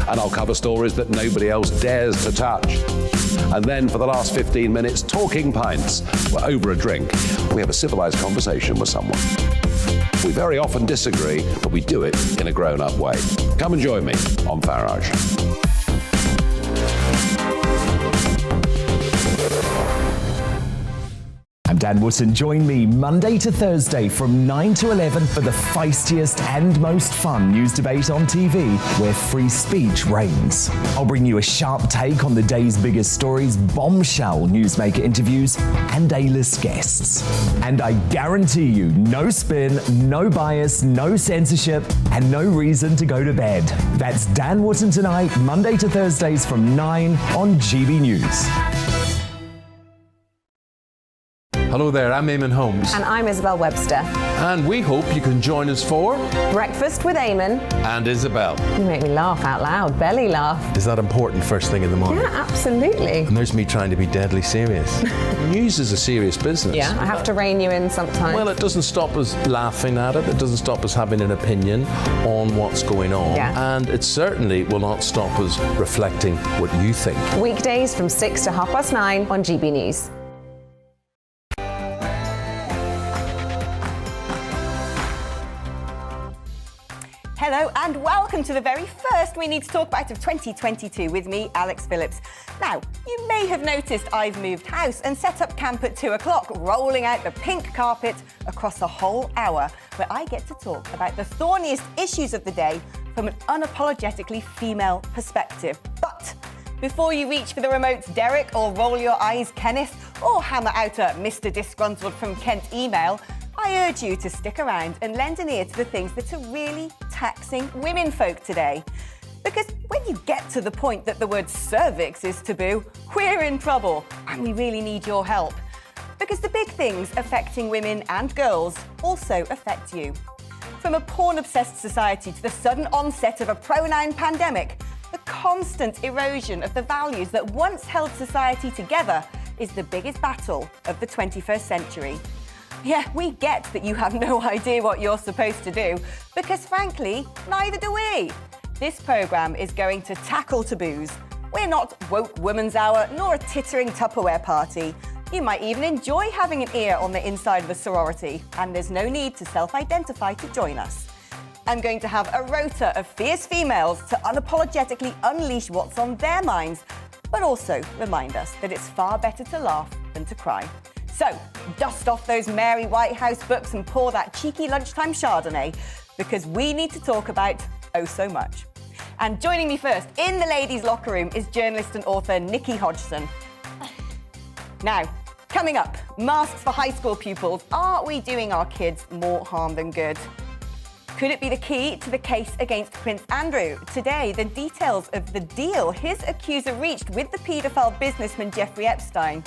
and I'll cover stories that nobody else dares to touch. And then for the last 15 minutes, talking pints. We're over a drink. We have a civilised conversation with someone. We very often disagree, but we do it in a grown-up way. Come and join me on Farage. I'm Dan Wootton. Join me Monday to Thursday from 9 to 11 for the feistiest and most fun news debate on TV, where free speech reigns. I'll bring you a sharp take on the day's biggest stories, bombshell newsmaker interviews, and A-list guests. And I guarantee you, no spin, no bias, no censorship, and no reason to go to bed. That's Dan Wootton tonight, Monday to Thursdays from 9 on GB News. Hello there, I'm Eamon Holmes. And I'm Isabel Webster. And we hope you can join us for Breakfast with Eamon. And Isabel. You make me laugh out loud, belly laugh. Is that important first thing in the morning? Yeah, absolutely. And there's me trying to be deadly serious. News is a serious business. Yeah, I have to rein you in sometimes. Well, it doesn't stop us laughing at it. It doesn't stop us having an opinion on what's going on. Yeah. And it certainly will not stop us reflecting what you think. Weekdays from 6 to 9:30 on GB News. Hello and welcome to the very first We Need to Talk About of 2022 with me, Alex Phillips. Now, you may have noticed I've moved house and set up camp at 2 o'clock, rolling out the pink carpet across a whole hour, where I get to talk about the thorniest issues of the day from an unapologetically female perspective. But before you reach for the remotes, Derek, or roll your eyes, Kenneth, or hammer out a Mr. Disgruntled from Kent email, I urge you to stick around and lend an ear to the things that are really taxing women folk today. Because when you get to the point that the word cervix is taboo, we're in trouble and we really need your help. Because the big things affecting women and girls also affect you. From a porn-obsessed society to the sudden onset of a pronoun pandemic, the constant erosion of the values that once held society together is the biggest battle of the 21st century. Yeah, we get that you have no idea what you're supposed to do, because frankly, neither do we. This programme is going to tackle taboos. We're not woke woman's hour, nor a tittering Tupperware party. You might even enjoy having an ear on the inside of a sorority, and there's no need to self-identify to join us. I'm going to have a rota of fierce females to unapologetically unleash what's on their minds, but also remind us that it's far better to laugh than to cry. So, dust off those Mary Whitehouse books and pour that cheeky lunchtime Chardonnay, because we need to talk about oh so much. And joining me first in the ladies' locker room is journalist and author Nikki Hodgson. Now, coming up, masks for high school pupils. Are we doing our kids more harm than good? Could it be the key to the case against Prince Andrew? Today, the details of the deal his accuser reached with the paedophile businessman Jeffrey Epstein.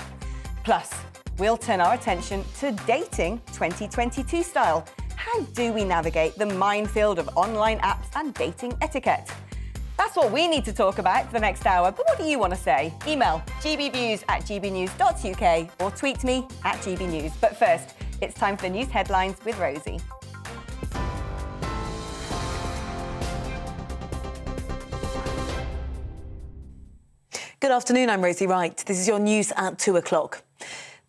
Plus, we'll turn our attention to dating 2022 style. How do we navigate the minefield of online apps and dating etiquette? That's what we need to talk about for the next hour, but what do you want to say? Email gbviews@gbnews.uk or tweet me @gbnews. But first, it's time for the news headlines with Rosie. Good afternoon, I'm Rosie Wright. This is your news at 2 o'clock.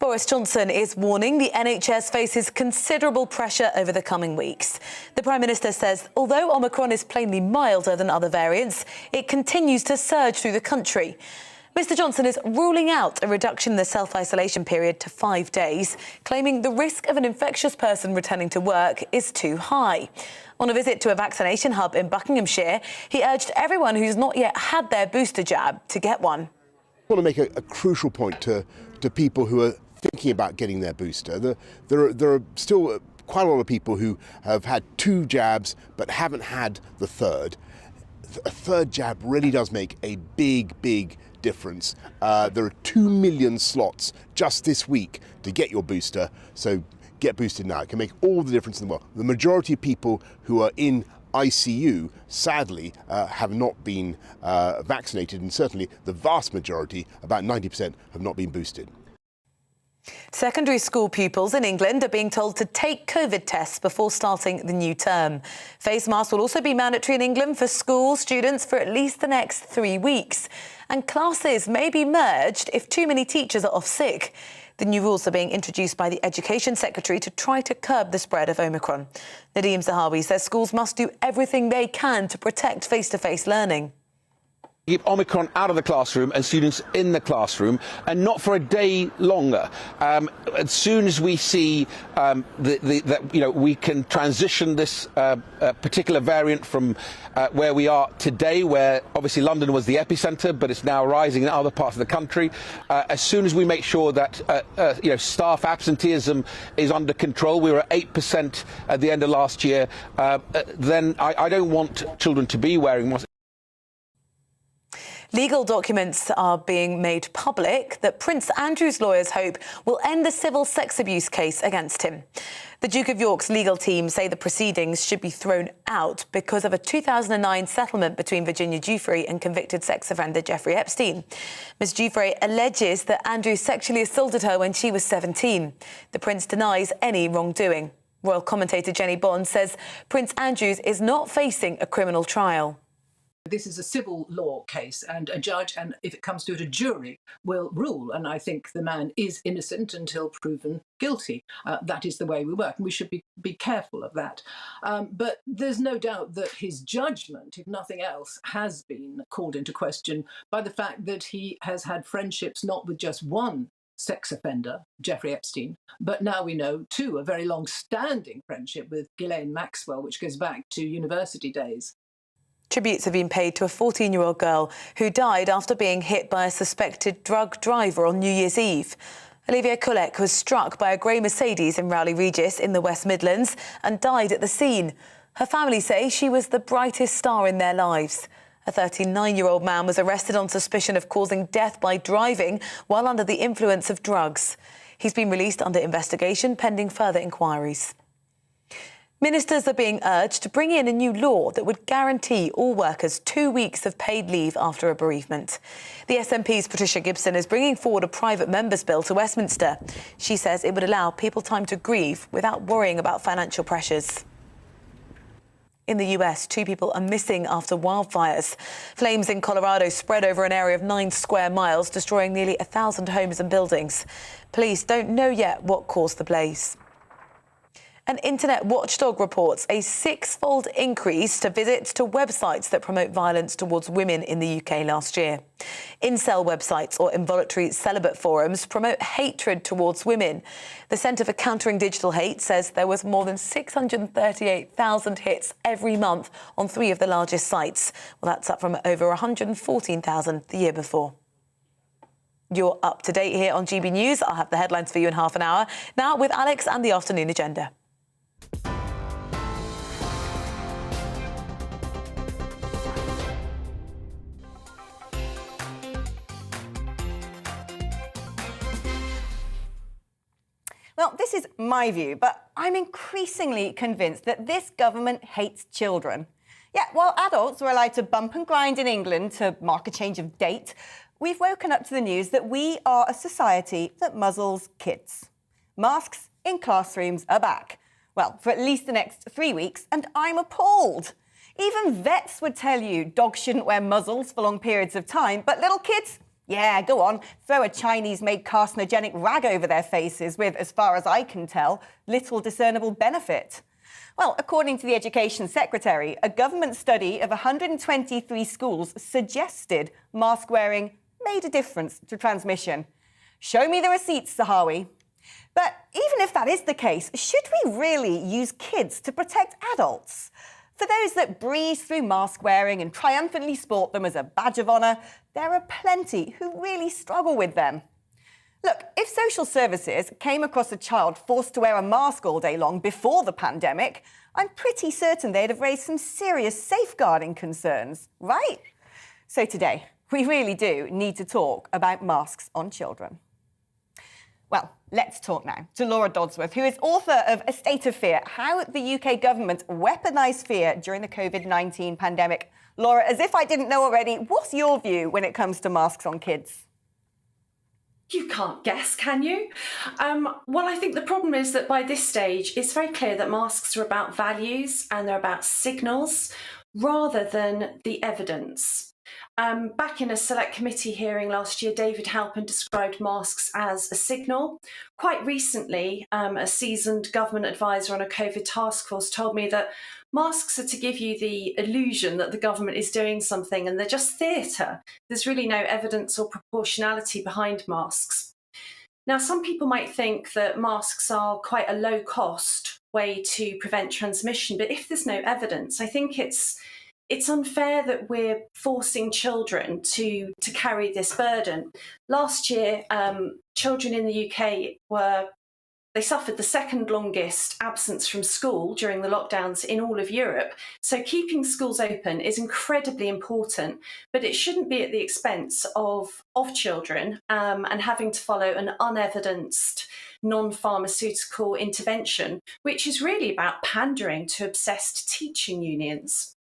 Boris Johnson is warning the NHS faces considerable pressure over the coming weeks. The Prime Minister says although Omicron is plainly milder than other variants, it continues to surge through the country. Mr Johnson is ruling out a reduction in the self-isolation period to 5 days, claiming the risk of an infectious person returning to work is too high. On a visit to a vaccination hub in Buckinghamshire, he urged everyone who's not yet had their booster jab to get one. I want to make a crucial point to people who are thinking about getting their booster. There are still quite a lot of people who have had 2 jabs but haven't had the third. A third jab really does make a big difference. There are 2 million slots just this week to get your booster, so get boosted now. It can make all the difference in the world. The majority of people who are in ICU, sadly, have not been vaccinated, and certainly the vast majority, about 90%, have not been boosted. Secondary school pupils in England are being told to take COVID tests before starting the new term. Face masks will also be mandatory in England for school students for at least the next 3 weeks. And classes may be merged if too many teachers are off sick. The new rules are being introduced by the Education Secretary to try to curb the spread of Omicron. Nadeem Zahawi says schools must do everything they can to protect face-to-face learning. Keep Omicron out of the classroom and students in the classroom, and not for a day longer. As soon as we see that we can transition this particular variant from where we are today, where obviously London was the epicenter, but it's now rising in other parts of the country. As soon as we make sure that staff absenteeism is under control, we were at 8% at the end of last year. Then I don't want children to be wearing masks. Legal documents are being made public that Prince Andrew's lawyers hope will end the civil sex abuse case against him. The Duke of York's legal team say the proceedings should be thrown out because of a 2009 settlement between Virginia Giuffre and convicted sex offender Jeffrey Epstein. Ms. Giuffre alleges that Andrew sexually assaulted her when she was 17. The Prince denies any wrongdoing. Royal commentator Jenny Bond says Prince Andrews is not facing a criminal trial. This is a civil law case, and a judge, and if it comes to it, a jury will rule. And I think the man is innocent until proven guilty. That is the way we work, and we should be careful of that. But there's no doubt that his judgment, if nothing else, has been called into question by the fact that he has had friendships not with just one sex offender, Jeffrey Epstein, but now we know two, a very long-standing friendship with Ghislaine Maxwell, which goes back to university days. Tributes have been paid to a 14-year-old girl who died after being hit by a suspected drug driver on New Year's Eve. Olivia Kulek was struck by a grey Mercedes in Rowley Regis in the West Midlands and died at the scene. Her family say she was the brightest star in their lives. A 39-year-old man was arrested on suspicion of causing death by driving while under the influence of drugs. He's been released under investigation pending further inquiries. Ministers are being urged to bring in a new law that would guarantee all workers 2 weeks of paid leave after a bereavement. The SNP's Patricia Gibson is bringing forward a private member's bill to Westminster. She says it would allow people time to grieve without worrying about financial pressures. In the US, 2 people are missing after wildfires. Flames in Colorado spread over an area of 9 square miles, destroying nearly 1,000 homes and buildings. Police don't know yet what caused the blaze. An internet watchdog reports a 6-fold increase to visits to websites that promote violence towards women in the UK last year. Incel websites or involuntary celibate forums promote hatred towards women. The Centre for Countering Digital Hate says there was more than 638,000 hits every month on 3 of the largest sites. Well, that's up from over 114,000 the year before. You're up to date here on GB News. I'll have the headlines for you in half an hour. Now with Alex and the afternoon agenda. Well, this is my view, but I'm increasingly convinced that this government hates children. Yeah, while adults were allowed to bump and grind in England to mark a change of date, we've woken up to the news that we are a society that muzzles kids. Masks in classrooms are back. Well, for at least the next 3 weeks, and I'm appalled. Even vets would tell you dogs shouldn't wear muzzles for long periods of time, but little kids, yeah, go on, throw a Chinese-made carcinogenic rag over their faces with, as far as I can tell, little discernible benefit. Well, according to the Education Secretary, a government study of 123 schools suggested mask wearing made a difference to transmission. Show me the receipts, Zahawi. But even if that is the case, should we really use kids to protect adults? For those that breeze through mask wearing and triumphantly sport them as a badge of honour, there are plenty who really struggle with them. Look, if social services came across a child forced to wear a mask all day long before the pandemic, I'm pretty certain they'd have raised some serious safeguarding concerns, right? So today, we really do need to talk about masks on children. Well, let's talk now to Laura Dodsworth, who is author of A State of Fear, How the UK Government Weaponised Fear During the COVID-19 Pandemic. Laura, as if I didn't know already, what's your view when it comes to masks on kids? You can't guess, can you? Well, I think the problem is that by this stage, it's very clear that masks are about values and they're about signals rather than the evidence. Back in a select committee hearing last year, David Halpin described masks as a signal. Quite recently, a seasoned government advisor on a COVID task force told me that masks are to give you the illusion that the government is doing something and they're just theatre. There's really no evidence or proportionality behind masks. Now, some people might think that masks are quite a low-cost way to prevent transmission, but if there's no evidence, I think it's unfair that we're forcing children to carry this burden. Last year, children in the UK suffered the second longest absence from school during the lockdowns in all of Europe. So keeping schools open is incredibly important, but it shouldn't be at the expense of children and having to follow an unevidenced non-pharmaceutical intervention, which is really about pandering to obsessed teaching unions.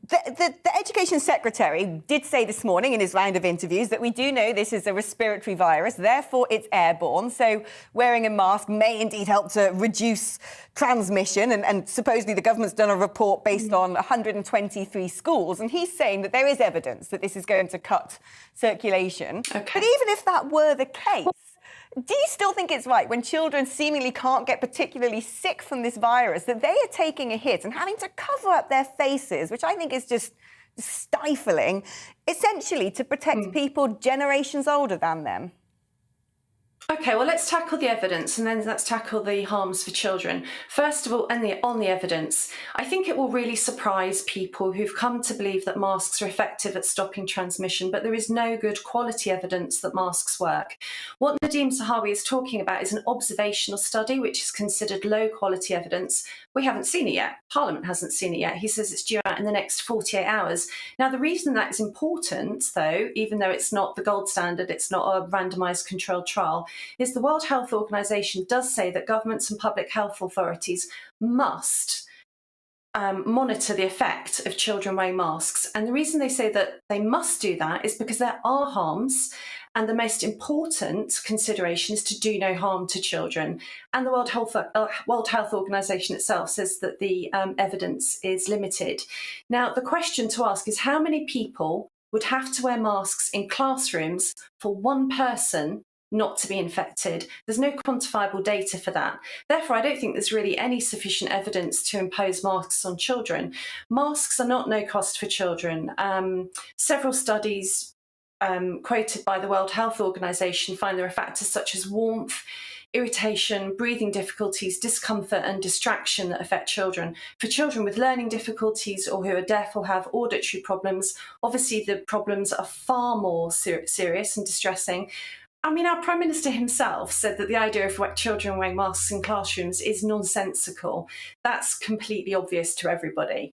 The Education Secretary did say this morning in his round of interviews that we do know this is a respiratory virus, therefore it's airborne. So wearing a mask may indeed help to reduce transmission. And supposedly the government's done a report based on 123 schools. And he's saying that there is evidence that this is going to cut circulation. Okay. But even if that were the case, do you still think it's right when children seemingly can't get particularly sick from this virus that they are taking a hit and having to cover up their faces, which I think is just stifling, essentially to protect people generations older than them? Okay, well, let's tackle the evidence and then let's tackle the harms for children. First of all, on the evidence, I think it will really surprise people who've come to believe that masks are effective at stopping transmission, but there is no good quality evidence that masks work. What Nadeem Sahawi is talking about is an observational study, which is considered low quality evidence. We haven't seen it yet. Parliament hasn't seen it yet. He says it's due out in the next 48 hours. Now, the reason that is important, though, even though it's not the gold standard, it's not a randomised controlled trial, is the World Health Organization does say that governments and public health authorities must monitor the effect of children wearing masks. And the reason they say that they must do that is because there are harms, and the most important consideration is to do no harm to children. And the World Health Organization itself says that the evidence is limited. Now, the question to ask is how many people would have to wear masks in classrooms for one person not to be infected? There's no quantifiable data for that. Therefore, I don't think there's really any sufficient evidence to impose masks on children. Masks are not no cost for children. Several studies quoted by the World Health Organization find there are factors such as warmth, irritation, breathing difficulties, discomfort and distraction that affect children. For children with learning difficulties or who are deaf or have auditory problems, obviously the problems are far more serious and distressing. I mean, our Prime Minister himself said that the idea of children wearing masks in classrooms is nonsensical. That's completely obvious to everybody.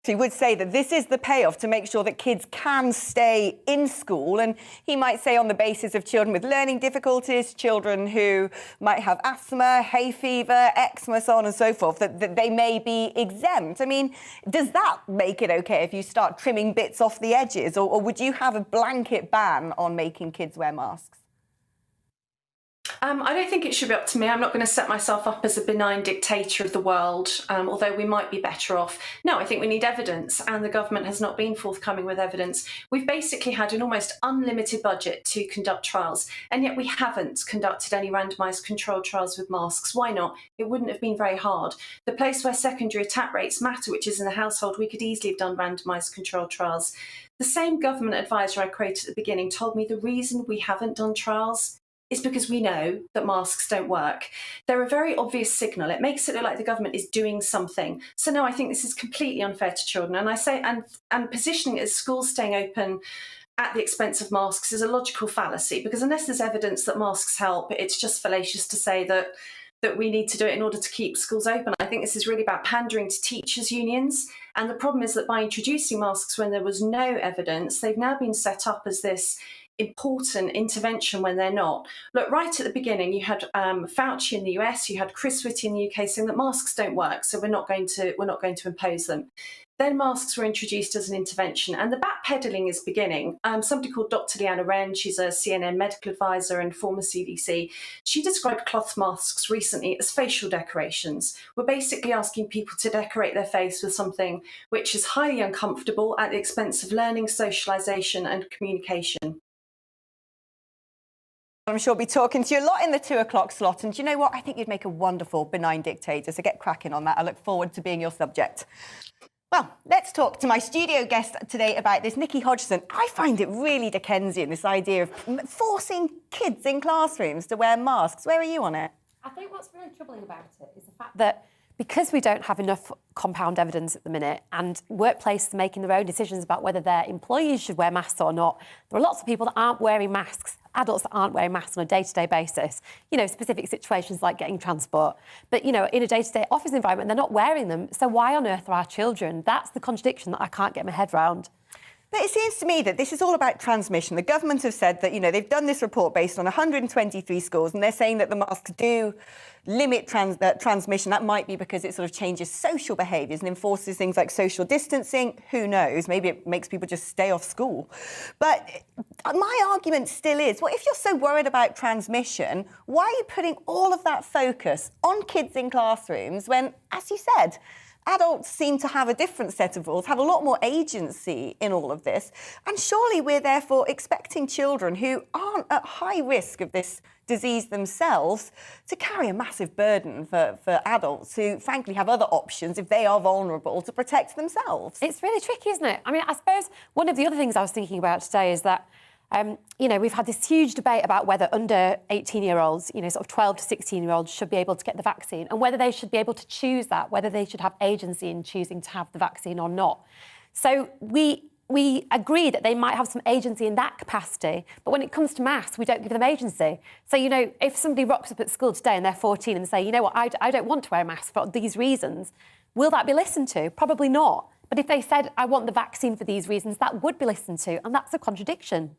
He would say that this is the payoff to make sure that kids can stay in school. And he might say on the basis of children with learning difficulties, children who might have asthma, hay fever, eczema, so on and so forth, that they may be exempt. I mean, does that make it OK if you start trimming bits off the edges? Or would you have a blanket ban on making kids wear masks? I don't think it should be up to me. I'm not going to set myself up as a benign dictator of the world, although we might be better off. No, I think we need evidence, and the government has not been forthcoming with evidence. We've basically had an almost unlimited budget to conduct trials, and yet we haven't conducted any randomised controlled trials with masks. Why not? It wouldn't have been very hard. The place where secondary attack rates matter, which is in the household, we could easily have done randomised controlled trials. The same government advisor I quoted at the beginning told me the reason we haven't done trials is because we know that masks don't work. They're a very obvious signal. It makes it look like the government is doing something. So no, I think this is completely unfair to children. And I say, and positioning it as schools staying open at the expense of masks is a logical fallacy, because unless there's evidence that masks help, it's just fallacious to say that we need to do it in order to keep schools open. I think this is really about pandering to teachers' unions. And the problem is that by introducing masks when there was no evidence, they've now been set up as this important intervention when they're not. Look, right at the beginning, you had Fauci in the US, you had Chris Whitty in the UK saying that masks don't work, so we're not going to impose them. Then masks were introduced as an intervention, and the backpedaling is beginning. Somebody called Dr. Leanna Wren, she's a CNN medical advisor and former CDC, she described cloth masks recently as facial decorations. We're basically asking people to decorate their face with something which is highly uncomfortable at the expense of learning, socialisation and communication. I'm sure we'll be talking to you a lot in the 2 o'clock slot. And do you know what? I think you'd make a wonderful benign dictator. So get cracking on that. I look forward to being your subject. Well, let's talk to my studio guest today about this, Nikki Hodgson. I find it really Dickensian, this idea of forcing kids in classrooms to wear masks. Where are you on it? I think what's really troubling about it is the fact that because we don't have enough compound evidence at the minute and workplaces are making their own decisions about whether their employees should wear masks or not, there are lots of people that aren't wearing masks, adults that aren't wearing masks on a day-to-day basis, you know, specific situations like getting transport. But, you know, in a day-to-day office environment, they're not wearing them. So why on earth are our children? That's the contradiction that I can't get my head around. But it seems to me that this is all about transmission. The government have said that, you know, they've done this report based on 123 schools, and they're saying that the masks do limit transmission. That might be because it sort of changes social behaviours and enforces things like social distancing. Who knows? Maybe it makes people just stay off school. But my argument still is, well, if you're so worried about transmission, why are you putting all of that focus on kids in classrooms when, as you said, adults seem to have a different set of rules, have a lot more agency in all of this. And surely we're therefore expecting children who aren't at high risk of this disease themselves to carry a massive burden for adults who, frankly, have other options if they are vulnerable to protect themselves. It's really tricky, isn't it? I mean, I suppose one of the other things I was thinking about today is that you know, we've had this huge debate about whether under 18-year-olds, you know, sort of 12 to 16-year-olds should be able to get the vaccine and whether they should be able to choose that, whether they should have agency in choosing to have the vaccine or not. So we agree that they might have some agency in that capacity, but when it comes to masks, we don't give them agency. So, you know, if somebody rocks up at school today and they're 14 and say, you know what, I don't want to wear a mask for these reasons, will that be listened to? Probably not. But if they said, I want the vaccine for these reasons, that would be listened to, and that's a contradiction.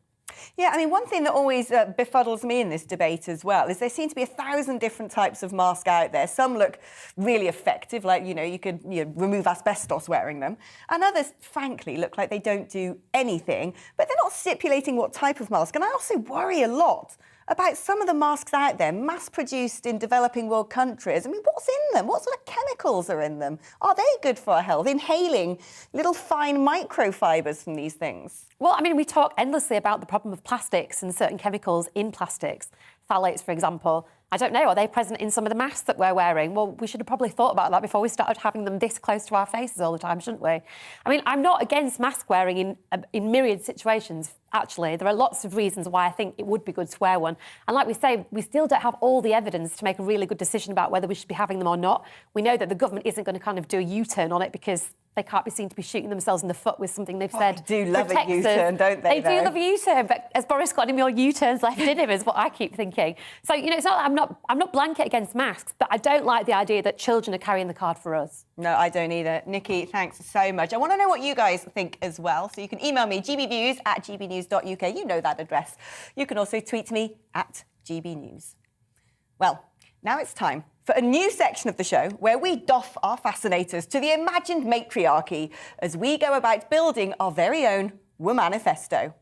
Yeah, I mean, one thing that always befuddles me in this debate as well is there seem to be 1,000 different types of mask out there. Some look really effective, like, you know, you could remove asbestos wearing them. And others, frankly, look like they don't do anything. But they're not stipulating what type of mask. And I also worry a lot about some of the masks out there, mass-produced in developing world countries. I mean, what's in them? What sort of chemicals are in them? Are they good for our health? Inhaling little fine microfibres from these things? Well, I mean, we talk endlessly about the problem of plastics and certain chemicals in plastics. Phthalates, for example. I don't know, are they present in some of the masks that we're wearing? Well, we should have probably thought about that before we started having them this close to our faces all the time, shouldn't we? I mean, I'm not against mask wearing in myriad situations, actually. There are lots of reasons why I think it would be good to wear one. And like we say, we still don't have all the evidence to make a really good decision about whether we should be having them or not. We know that the government isn't going to kind of do a U-turn on it because they can't be seen to be shooting themselves in the foot with something they've said. They do love a U-turn, don't they? They do love a U-turn, but has Boris got any more U-turns left in him, is what I keep thinking. So, you know, it's not, I'm not blanket against masks, but I don't like the idea that children are carrying the card for us. No, I don't either. Nikki, thanks so much. I want to know what you guys think as well. So you can email me, gbviews@gbnews.uk. You know that address. You can also tweet me @gbnews. Well, now it's time for a new section of the show where we doff our fascinators to the imagined matriarchy as we go about building our very own Womanifesto.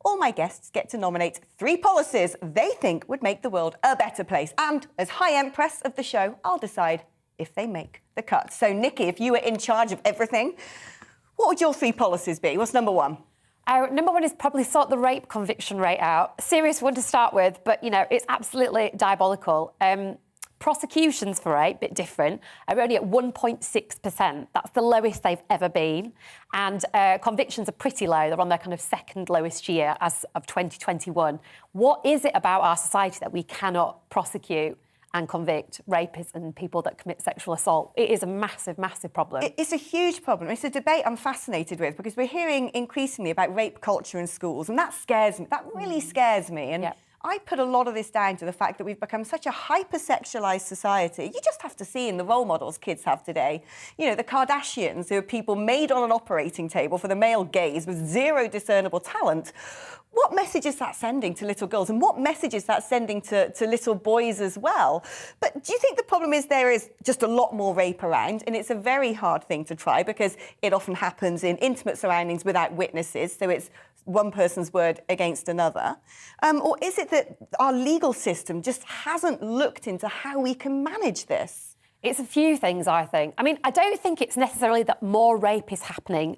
All my guests get to nominate 3 policies they think would make the world a better place. And as High Empress of the show, I'll decide if they make the cut. So, Nikki, if you were in charge of everything, what would your 3 policies be? What's number 1? Number 1 is probably sort the rape conviction rate out. Serious one to start with, but, you know, it's absolutely diabolical. Prosecutions for rape, bit different, are only at 1.6%. That's the lowest they've ever been. And convictions are pretty low. They're on their kind of second lowest year as of 2021. What is it about our society that we cannot prosecute and convict rapists and people that commit sexual assault? It is a massive, massive problem. It's a huge problem. It's a debate I'm fascinated with because we're hearing increasingly about rape culture in schools, and that scares me. That really scares me. And I put a lot of this down to the fact that we've become such a hypersexualized society. You just have to see in the role models kids have today. You know, the Kardashians, who are people made on an operating table for the male gaze with zero discernible talent. What message is that sending to little girls, and what message is that sending to little boys as well? But do you think the problem is there is just a lot more rape around, and it's a very hard thing to try because it often happens in intimate surroundings without witnesses, so it's one person's word against another? Or is it that our legal system just hasn't looked into how we can manage this? It's a few things, I think. I mean, I don't think it's necessarily that more rape is happening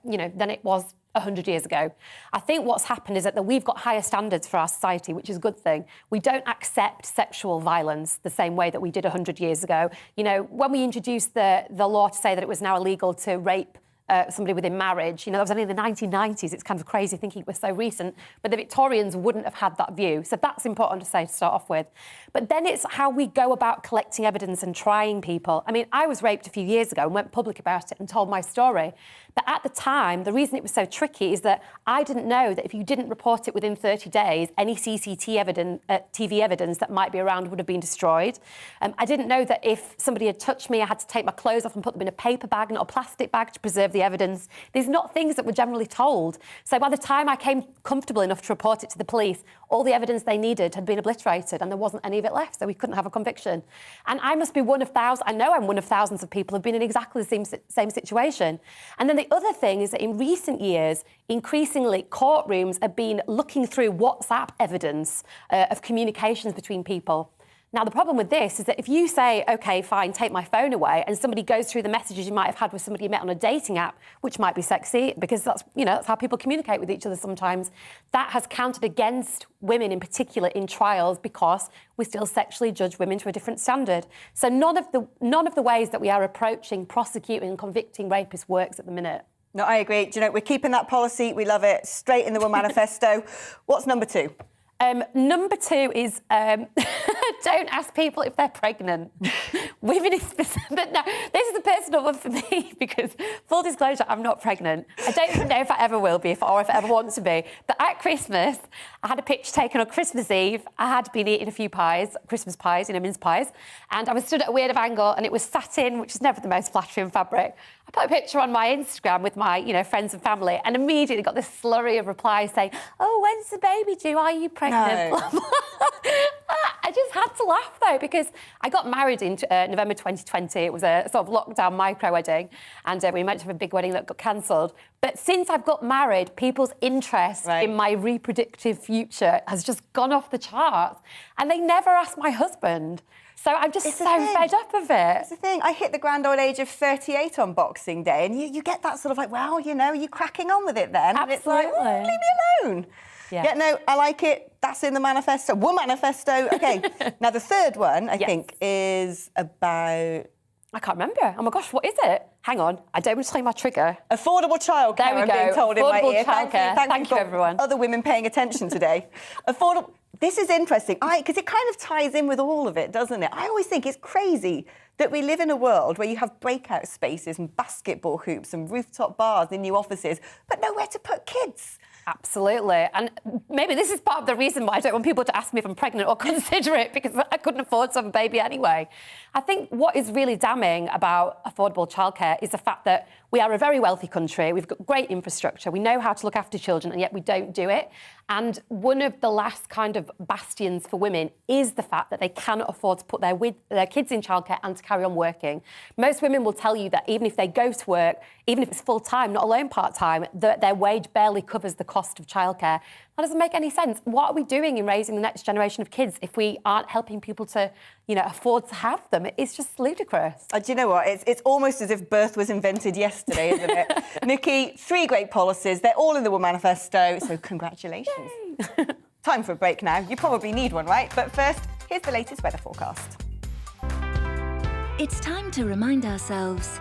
than it was 100 years ago. I think what's happened is that we've got higher standards for our society, which is a good thing. We don't accept sexual violence the same way that we did 100 years ago. You know, when we introduced the law to say that it was now illegal to rape somebody within marriage, you know, that was only in the 1990s. It's kind of crazy thinking it was so recent, but the Victorians wouldn't have had that view. So that's important to say to start off with. But then it's how we go about collecting evidence and trying people. I mean, I was raped a few years ago and went public about it and told my story. But at the time, the reason it was so tricky is that I didn't know that if you didn't report it within 30 days, any TV evidence that might be around would have been destroyed. I didn't know that if somebody had touched me, I had to take my clothes off and put them in a paper bag, not a plastic bag, to preserve the evidence. These are not things that were generally told. So by the time I came comfortable enough to report it to the police, all the evidence they needed had been obliterated and there wasn't any of it left, so we couldn't have a conviction. And I must be one of thousands, I know I'm one of thousands of people who've been in exactly the same situation. And then the other thing is that in recent years, increasingly courtrooms have been looking through WhatsApp evidence of communications between people. Now, the problem with this is that if you say, OK, fine, take my phone away, and somebody goes through the messages you might have had with somebody you met on a dating app, which might be sexy, because that's, you know, that's how people communicate with each other sometimes, that has counted against women in particular in trials because we still sexually judge women to a different standard. So none of the ways that we are approaching, prosecuting and convicting rapists works at the minute. No, I agree. Do you know, we're keeping that policy. We love it. Straight in the Womanifesto. What's number 2? Number 2 is don't ask people if they're pregnant. Women is but no, this is a personal one for me because, full disclosure, I'm not pregnant. I don't even know if I ever will be or if I ever want to be. But at Christmas, I had a picture taken on Christmas Eve. I had been eating a few pies, Christmas pies, you know, mince pies, and I was stood at a weird angle and it was satin, which is never the most flattering fabric. I put a picture on my Instagram with my, you know, friends and family, and immediately got this slurry of replies saying, "Oh, when's the baby due? Are you pregnant?" No. I just had to laugh though because I got married in November 2020. It was a sort of lockdown micro wedding, and we meant to have a big wedding that got cancelled. But since I've got married, people's interest in my reproductive future has just gone off the charts, and they never asked my husband. So I'm just so fed up of it. It's the thing. I hit the grand old age of 38 on Boxing Day, and you get that sort of like, well, you know, you're cracking on with it then. Absolutely. And it's like, oh, leave me alone. Yeah, no, I like it. That's in the manifesto. Womanifesto. OK. Now, the third one, I think, is about... I can't remember. Oh, my gosh, what is it? Hang on. I don't want to say my trigger. Affordable childcare, there we go. I'm being told in my ear. Thank you, everyone. Other women paying attention today. Affordable... This is interesting, because it kind of ties in with all of it, doesn't it? I always think it's crazy that we live in a world where you have breakout spaces and basketball hoops and rooftop bars in new offices, but nowhere to put kids. Absolutely. And maybe this is part of the reason why I don't want people to ask me if I'm pregnant or consider it, because I couldn't afford to have a baby anyway. I think what is really damning about affordable childcare is the fact that we are a very wealthy country. We've got great infrastructure. We know how to look after children, and yet we don't do it. And one of the last kind of bastions for women is the fact that they cannot afford to put their kids in childcare and to carry on working. Most women will tell you that even if they go to work, even if it's full-time, not alone part-time, that their wage barely covers the cost of childcare. That doesn't make any sense. What are we doing in raising the next generation of kids if we aren't helping people to, you know, afford to have them? It's just ludicrous. Do you know what? It's almost as if birth was invented yesterday, isn't it? Nikki, 3 great policies. They're all in the Womanifesto, so congratulations. Time for a break now. You probably need one, right? But first, here's the latest weather forecast. It's time to remind ourselves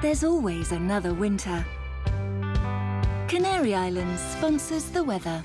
there's always another winter. Canary Islands sponsors the weather.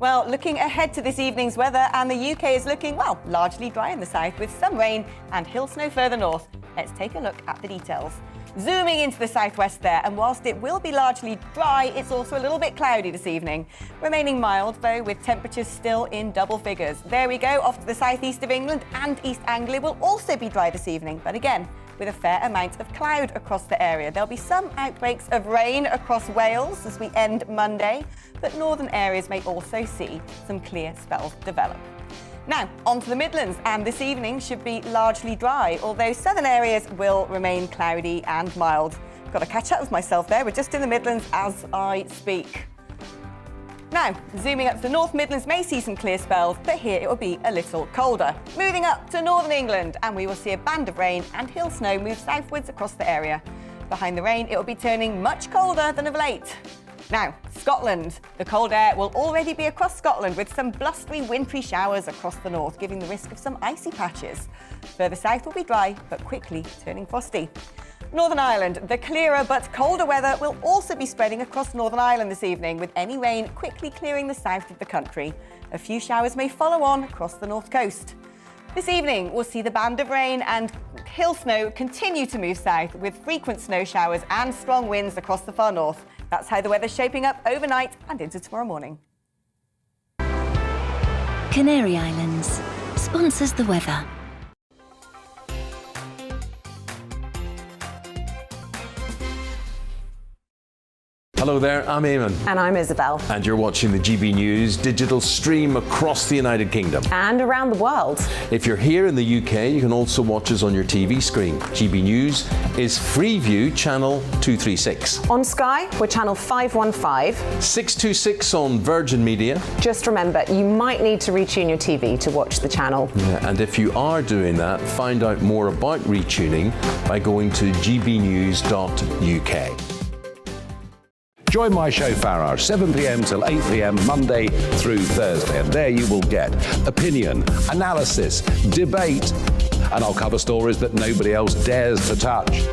Well, looking ahead to this evening's weather, and the UK is looking, well, largely dry in the south with some rain and hill snow further north. Let's take a look at the details. Zooming into the southwest there, and whilst it will be largely dry, it's also a little bit cloudy this evening. Remaining mild, though, with temperatures still in double figures. There we go, off to the southeast of England, and East Anglia will also be dry this evening, but again, with a fair amount of cloud across the area. There'll be some outbreaks of rain across Wales as we end Monday, but northern areas may also see some clear spells develop. Now, on to the Midlands, and this evening should be largely dry, although southern areas will remain cloudy and mild. Got to catch up with myself there, we're just in the Midlands as I speak. Now, zooming up to the North Midlands may see some clear spells, but here it will be a little colder. Moving up to northern England, and we will see a band of rain and hill snow move southwards across the area. Behind the rain, it will be turning much colder than of late. Now, Scotland. The cold air will already be across Scotland with some blustery, wintry showers across the north, giving the risk of some icy patches. Further south will be dry, but quickly turning frosty. Northern Ireland. The clearer but colder weather will also be spreading across Northern Ireland this evening, with any rain quickly clearing the south of the country. A few showers may follow on across the north coast. This evening, we'll see the band of rain and hill snow continue to move south, with frequent snow showers and strong winds across the far north. That's how the weather's shaping up overnight and into tomorrow morning. Canary Islands sponsors the weather. Hello there, I'm Eamon. And I'm Isabel. And you're watching the GB News digital stream across the United Kingdom. And around the world. If you're here in the UK, you can also watch us on your TV screen. GB News is Freeview channel 236. On Sky, we're channel 515. 626 on Virgin Media. Just remember, you might need to retune your TV to watch the channel. Yeah, and if you are doing that, find out more about retuning by going to gbnews.uk. Join my show Farage, 7 p.m. till 8 p.m. Monday through Thursday, and there you will get opinion, analysis, debate, and I'll cover stories that nobody else dares to touch.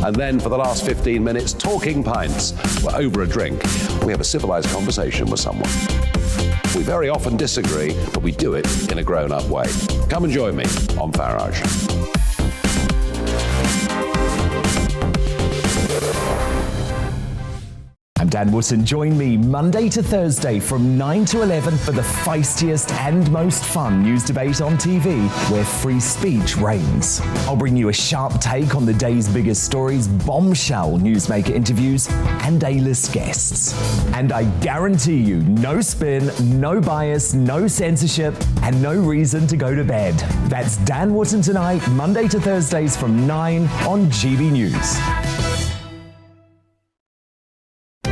And then for the last 15 minutes, talking pints. We're over a drink. We have a civilized conversation with someone. We very often disagree, but we do it in a grown-up way. Come and join me on Farage. I'm Dan Wootton. Join me Monday to Thursday from 9 to 11 for the feistiest and most fun news debate on TV, where free speech reigns. I'll bring you a sharp take on the day's biggest stories, bombshell newsmaker interviews, and A-list guests. And I guarantee you, no spin, no bias, no censorship, and no reason to go to bed. That's Dan Wootton tonight, Monday to Thursdays from 9 on GB News.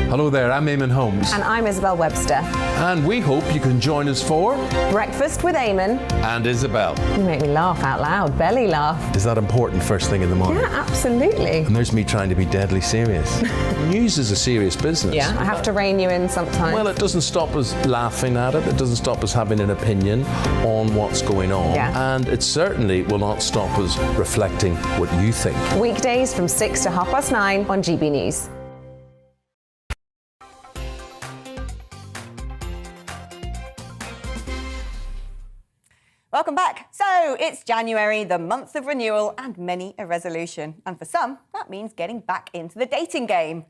Hello there, I'm Eamon Holmes. And I'm Isabel Webster. And we hope you can join us for Breakfast with Eamon. And Isabel. You make me laugh out loud, belly laugh. Is that important first thing in the morning? Yeah, absolutely. And there's me trying to be deadly serious. News is a serious business. Yeah, I have to rein you in sometimes. Well, it doesn't stop us laughing at it. It doesn't stop us having an opinion on what's going on. Yeah. And it certainly will not stop us reflecting what you think. Weekdays from 6 to 9:30 on GB News. Welcome back. So it's January, the month of renewal, and many a resolution. And for some, that means getting back into the dating game.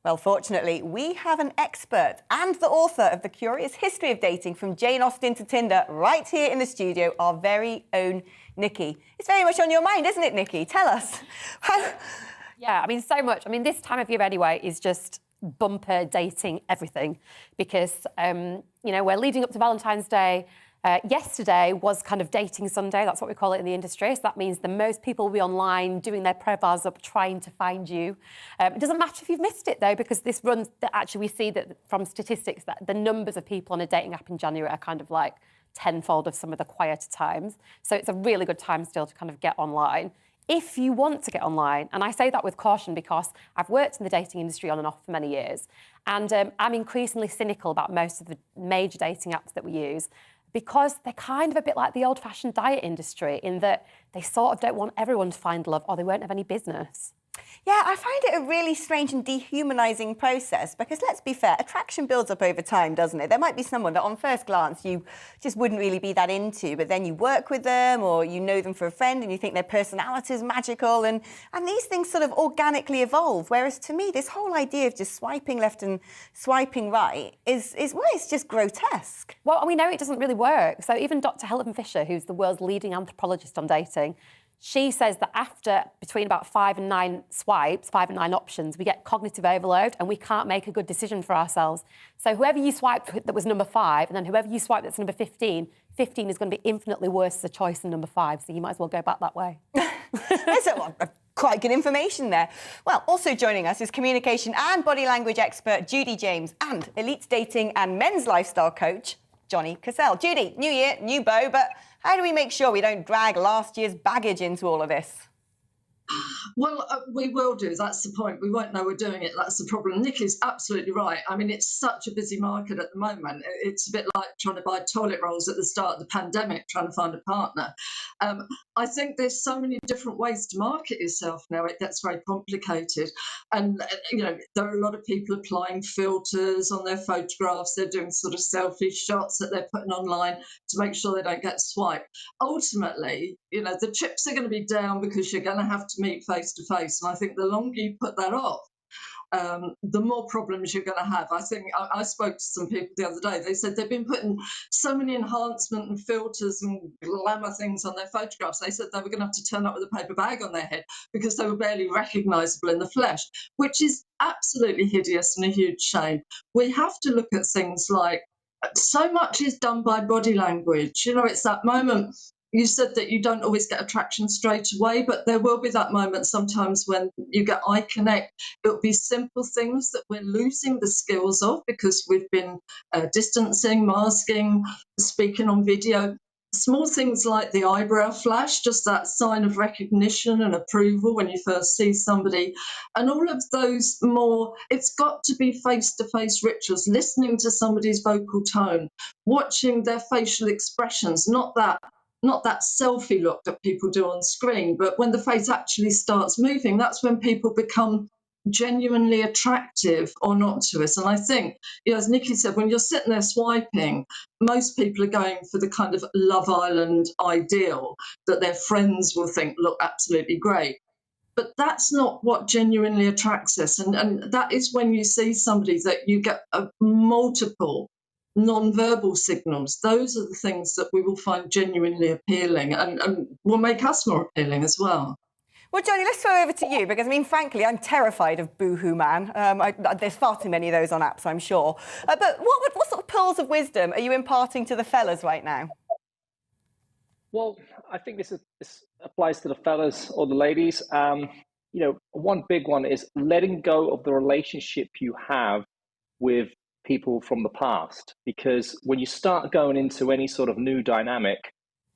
Well, fortunately, we have an expert and the author of The Curious History of Dating, from Jane Austen to Tinder, right here in the studio, our very own Nikki. It's very much on your mind, isn't it, Nikki? Tell us. Yeah, I mean, so much. I mean, this time of year anyway is just bumper dating everything, because, we're leading up to Valentine's Day. Yesterday was kind of dating Sunday. That's what we call it in the industry. So that means the most people will be online doing their profiles up, trying to find you. It doesn't matter if you've missed it, though, because this runs, actually we see that from statistics that the numbers of people on a dating app in January are kind of like tenfold of some of the quieter times. So it's a really good time still to kind of get online. If you want to get online, and I say that with caution because I've worked in the dating industry on and off for many years, and I'm increasingly cynical about most of the major dating apps that we use, because they're kind of a bit like the old-fashioned diet industry in that they sort of don't want everyone to find love or they won't have any business. Yeah, I find it a really strange and dehumanising process because, let's be fair, attraction builds up over time, doesn't it? There might be someone that on first glance you just wouldn't really be that into, but then you work with them or you know them for a friend and you think their personality is magical, and these things sort of organically evolve. Whereas to me, this whole idea of just swiping left and swiping right is well, it's just grotesque. Well, we know it doesn't really work. So even Dr. Helen Fisher, who's the world's leading anthropologist on dating, she says that after between about 5 and 9 swipes, 5 and 9 options, we get cognitive overload and we can't make a good decision for ourselves. So whoever you swiped that was number 5, and then whoever you swiped that's number 15, 15 is going to be infinitely worse as a choice than number 5. So you might as well go back that way. That's quite good information there. Well, also joining us is communication and body language expert Judy James and elite dating and men's lifestyle coach Johnny Cassell. Judy, new year, new beau, but how do we make sure we don't drag last year's baggage into all of this? Well, we will do. That's the point. We won't know we're doing it. That's the problem. Nikki's absolutely right. I mean, it's such a busy market at the moment. It's a bit like trying to buy toilet rolls at the start of the pandemic, trying to find a partner. I think there's so many different ways to market yourself now. It gets very complicated. And, you know, there are a lot of people applying filters on their photographs. They're doing sort of selfie shots that they're putting online to make sure they don't get swiped. Ultimately, you know, the chips are going to be down because you're going to have to meet face to face. And I think the longer you put that off, the more problems you're going to have. I think I spoke to some people the other day. They said they've been putting so many enhancement and filters and glamour things on their photographs. They said they were going to have to turn up with a paper bag on their head because they were barely recognisable in the flesh, which is absolutely hideous and a huge shame. We have to look at things like so much is done by body language. You know, it's that moment. You said that you don't always get attraction straight away, but there will be that moment sometimes when you get eye connect. It'll be simple things that we're losing the skills of because we've been distancing, masking, speaking on video. Small things like the eyebrow flash, just that sign of recognition and approval when you first see somebody. And all of those more, it's got to be face-to-face rituals, listening to somebody's vocal tone, watching their facial expressions, not that selfie look that people do on screen, but when the face actually starts moving, that's when people become genuinely attractive or not to us. And I think, you know, as Nikki said, when you're sitting there swiping, most people are going for the kind of Love Island ideal that their friends will think look absolutely great. But that's not what genuinely attracts us. And that is when you see somebody that you get multiple non-verbal signals. Those are the things that we will find genuinely appealing and will make us more appealing as well. Well, Johnny, let's throw over to you because, I mean, frankly, I'm terrified of Boohoo Man. There's far too many of those on apps, I'm sure. But what sort of pearls of wisdom are you imparting to the fellas right now? Well, I think this applies to the fellas or the ladies. You know, one big one is letting go of the relationship you have with people from the past, because when you start going into any sort of new dynamic,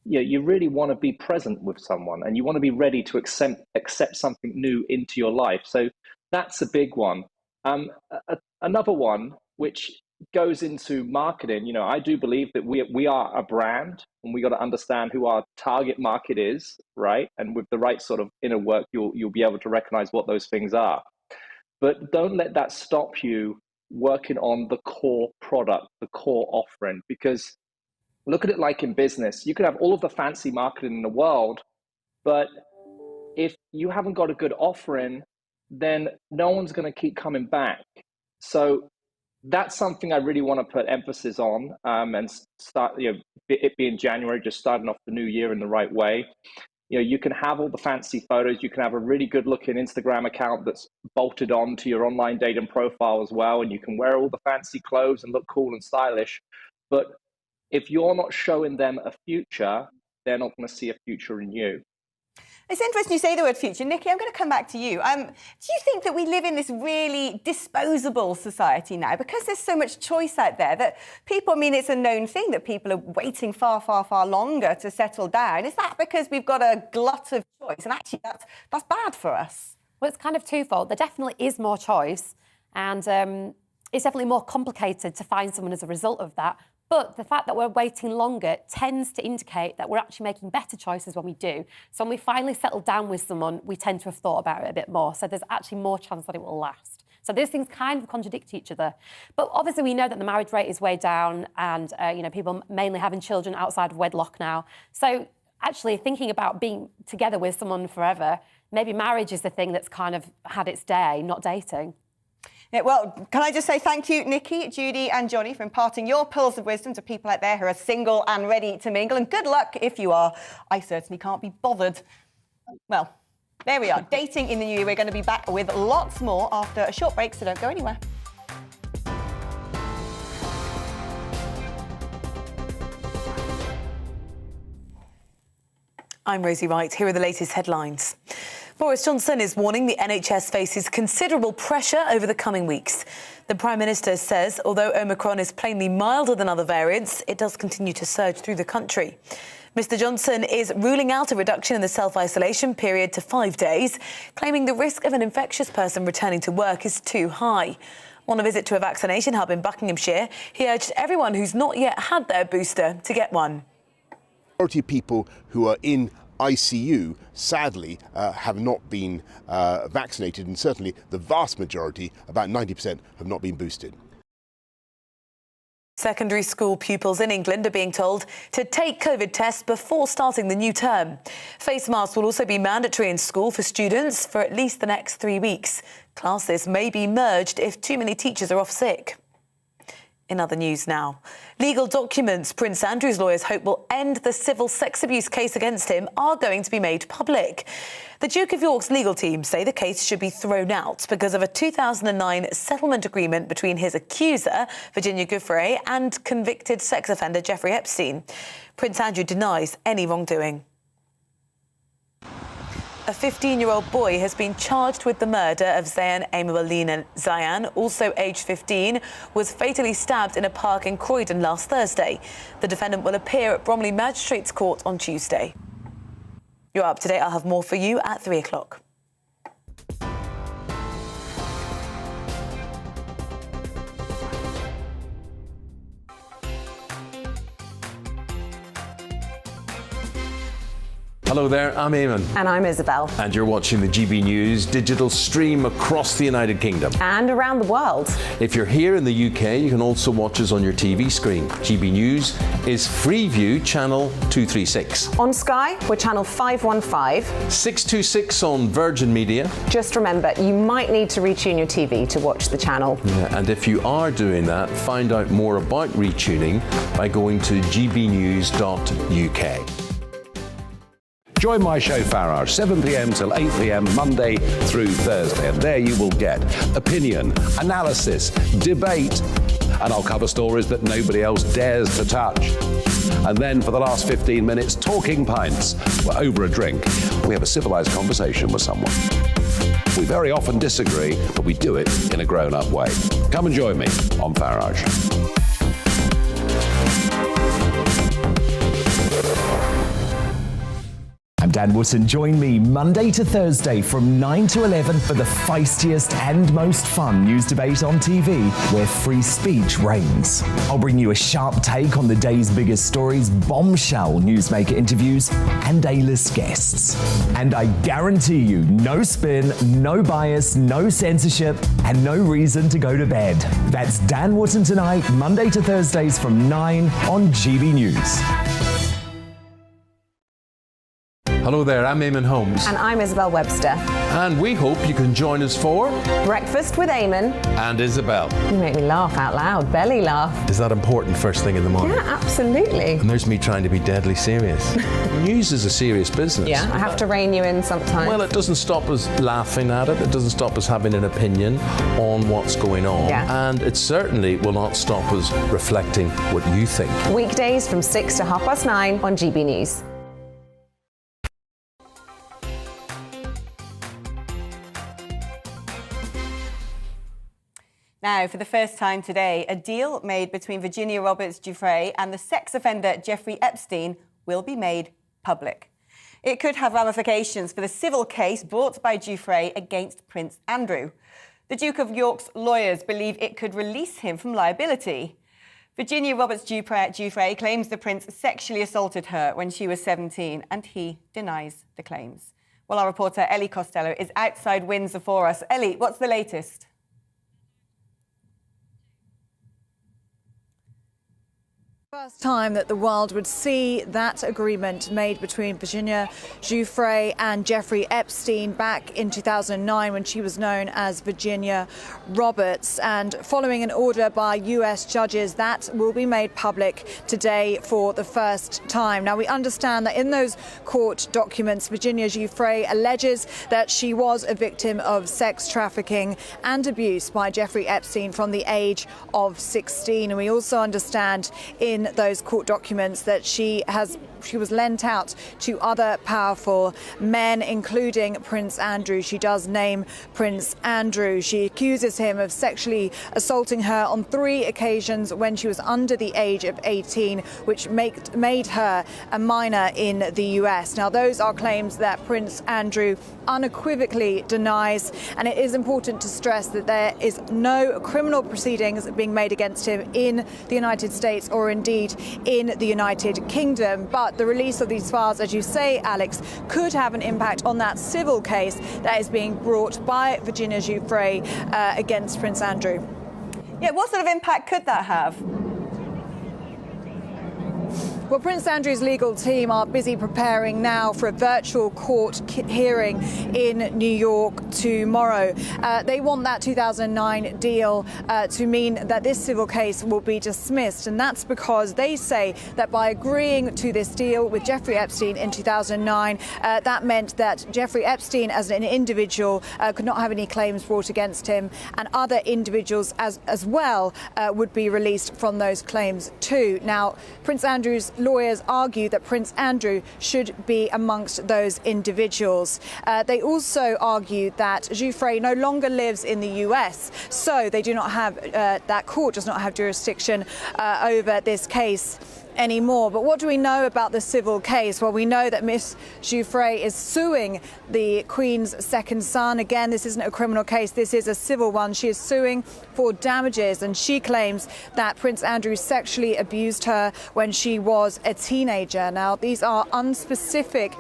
you really want to be present with someone and you want to be ready to accept something new into your life. So that's a big one. Another one, which goes into marketing, you know, I do believe that we are a brand and we got to understand who our target market is, right? And with the right sort of inner work, you'll be able to recognize what those things are. But don't let that stop you working on the core product, the core offering, because look at it like in business. You can have all of the fancy marketing in the world, but if you haven't got a good offering, then no one's going to keep coming back. So that's something I really want to put emphasis on and start, you know, it being January, just starting off the new year in the right way. You know, you can have all the fancy photos. You can have a really good looking Instagram account that's bolted on to your online dating profile as well. And you can wear all the fancy clothes and look cool and stylish. But if you're not showing them a future, they're not going to see a future in you. It's interesting you say the word future. Nikki, I'm going to come back to you. Do you think that we live in this really disposable society now because there's so much choice out there that people, I mean, it's a known thing that people are waiting far, far, far longer to settle down. Is that because we've got a glut of choice? And actually, that's bad for us. Well, it's kind of twofold. There definitely is more choice and it's definitely more complicated to find someone as a result of that. But the fact that we're waiting longer tends to indicate that we're actually making better choices when we do. So when we finally settle down with someone, we tend to have thought about it a bit more. So there's actually more chance that it will last. So those things kind of contradict each other. But obviously we know that the marriage rate is way down and, people mainly having children outside of wedlock now. So actually thinking about being together with someone forever, maybe marriage is the thing that's kind of had its day, not dating. Yeah, well, can I just say thank you, Nikki, Judy and Johnny, for imparting your pearls of wisdom to people out there who are single and ready to mingle. And good luck if you are. I certainly can't be bothered. Well, there we are. Dating in the new year. We're going to be back with lots more after a short break, so don't go anywhere. I'm Rosie Wright. Here are the latest headlines. Boris Johnson is warning the NHS faces considerable pressure over the coming weeks. The Prime Minister says although Omicron is plainly milder than other variants, it does continue to surge through the country. Mr Johnson is ruling out a reduction in the self-isolation period to 5 days, claiming the risk of an infectious person returning to work is too high. On a visit to a vaccination hub in Buckinghamshire, he urged everyone who's not yet had their booster to get one. Majority of people who are in ICU, sadly, have not been vaccinated, and certainly the vast majority, about 90%, have not been boosted. Secondary school pupils in England are being told to take COVID tests before starting the new term. Face masks will also be mandatory in school for students for at least the next 3 weeks. Classes may be merged if too many teachers are off sick. In other news now, legal documents Prince Andrew's lawyers hope will end the civil sex abuse case against him are going to be made public. The Duke of York's legal team say the case should be thrown out because of a 2009 settlement agreement between his accuser, Virginia Giuffre, and convicted sex offender Jeffrey Epstein. Prince Andrew denies any wrongdoing. A 15-year-old boy has been charged with the murder of Zayan Emawalina. Zayan, also aged 15, was fatally stabbed in a park in Croydon last Thursday. The defendant will appear at Bromley Magistrates Court on Tuesday. You're up to date. I'll have more for you at 3 o'clock. Hello there, I'm Eamon. And I'm Isabel. And you're watching the GB News digital stream across the United Kingdom. And around the world. If you're here in the UK, you can also watch us on your TV screen. GB News is Freeview channel 236. On Sky, we're channel 515. 626 on Virgin Media. Just remember, you might need to retune your TV to watch the channel. Yeah, and if you are doing that, find out more about retuning by going to gbnews.uk. Join my show Farage, 7 p.m. till 8 p.m. Monday through Thursday. And there you will get opinion, analysis, debate, and I'll cover stories that nobody else dares to touch. And then for the last 15 minutes, talking pints. We're over a drink. We have a civilized conversation with someone. We very often disagree, but we do it in a grown-up way. Come and join me on Farage. I'm Dan Wootton. Join me Monday to Thursday from 9 to 11 for the feistiest and most fun news debate on TV, where free speech reigns. I'll bring you a sharp take on the day's biggest stories, bombshell newsmaker interviews, and A-list guests. And I guarantee you, no spin, no bias, no censorship, and no reason to go to bed. That's Dan Wootton tonight, Monday to Thursdays from 9 on GB News. Hello there, I'm Eamon Holmes. And I'm Isabel Webster. And we hope you can join us for Breakfast with Eamon. And Isabel. You make me laugh out loud, belly laugh. Is that important first thing in the morning? Yeah, absolutely. And there's me trying to be deadly serious. News is a serious business. Yeah, I have to rein you in sometimes. Well, it doesn't stop us laughing at it. It doesn't stop us having an opinion on what's going on. Yeah. And it certainly will not stop us reflecting what you think. Weekdays from 6 to 9:30 on GB News. Now, for the first time today, a deal made between Virginia Roberts-Giuffre and the sex offender Jeffrey Epstein will be made public. It could have ramifications for the civil case brought by Giuffre against Prince Andrew. The Duke of York's lawyers believe it could release him from liability. Virginia Roberts-Giuffre claims the prince sexually assaulted her when she was 17, and he denies the claims. Well, our reporter Ellie Costello is outside Windsor for us. Ellie, what's the latest? First time that the world would see that agreement made between Virginia Giuffre and Jeffrey Epstein back in 2009 when she was known as Virginia Roberts. And following an order by US judges, that will be made public today for the first time. Now, we understand that in those court documents, Virginia Giuffre alleges that she was a victim of sex trafficking and abuse by Jeffrey Epstein from the age of 16. And we also understand in those court documents that she was lent out to other powerful men, including Prince Andrew. She does name Prince Andrew. She accuses him of sexually assaulting her on 3 occasions when she was under the age of 18, which made her a minor in the US. Now, those are claims that Prince Andrew unequivocally denies, and it is important to stress that there is no criminal proceedings being made against him in the United States or indeed in the United Kingdom. But the release of these files, as you say, Alex, could have an impact on that civil case that is being brought by Virginia Giuffre against Prince Andrew. Yeah, what sort of impact could that have? Well, Prince Andrew's legal team are busy preparing now for a virtual court hearing in New York tomorrow. They want that 2009 deal to mean that this civil case will be dismissed. And that's because they say that by agreeing to this deal with Jeffrey Epstein in 2009, that meant that Jeffrey Epstein as an individual could not have any claims brought against him, and other individuals as well would be released from those claims too. Now, Prince Andrew's lawyers argue that Prince Andrew should be amongst those individuals. They also argue that Giuffre no longer lives in the US, so they do not have, that court does not have jurisdiction over this case anymore. But what do we know about the civil case? Well, we know that Miss Giuffre is suing the Queen's second son. Again, this isn't a criminal case, this is a civil one. She is suing for damages, and she claims that Prince Andrew sexually abused her when she was a teenager. Now, these are unspecified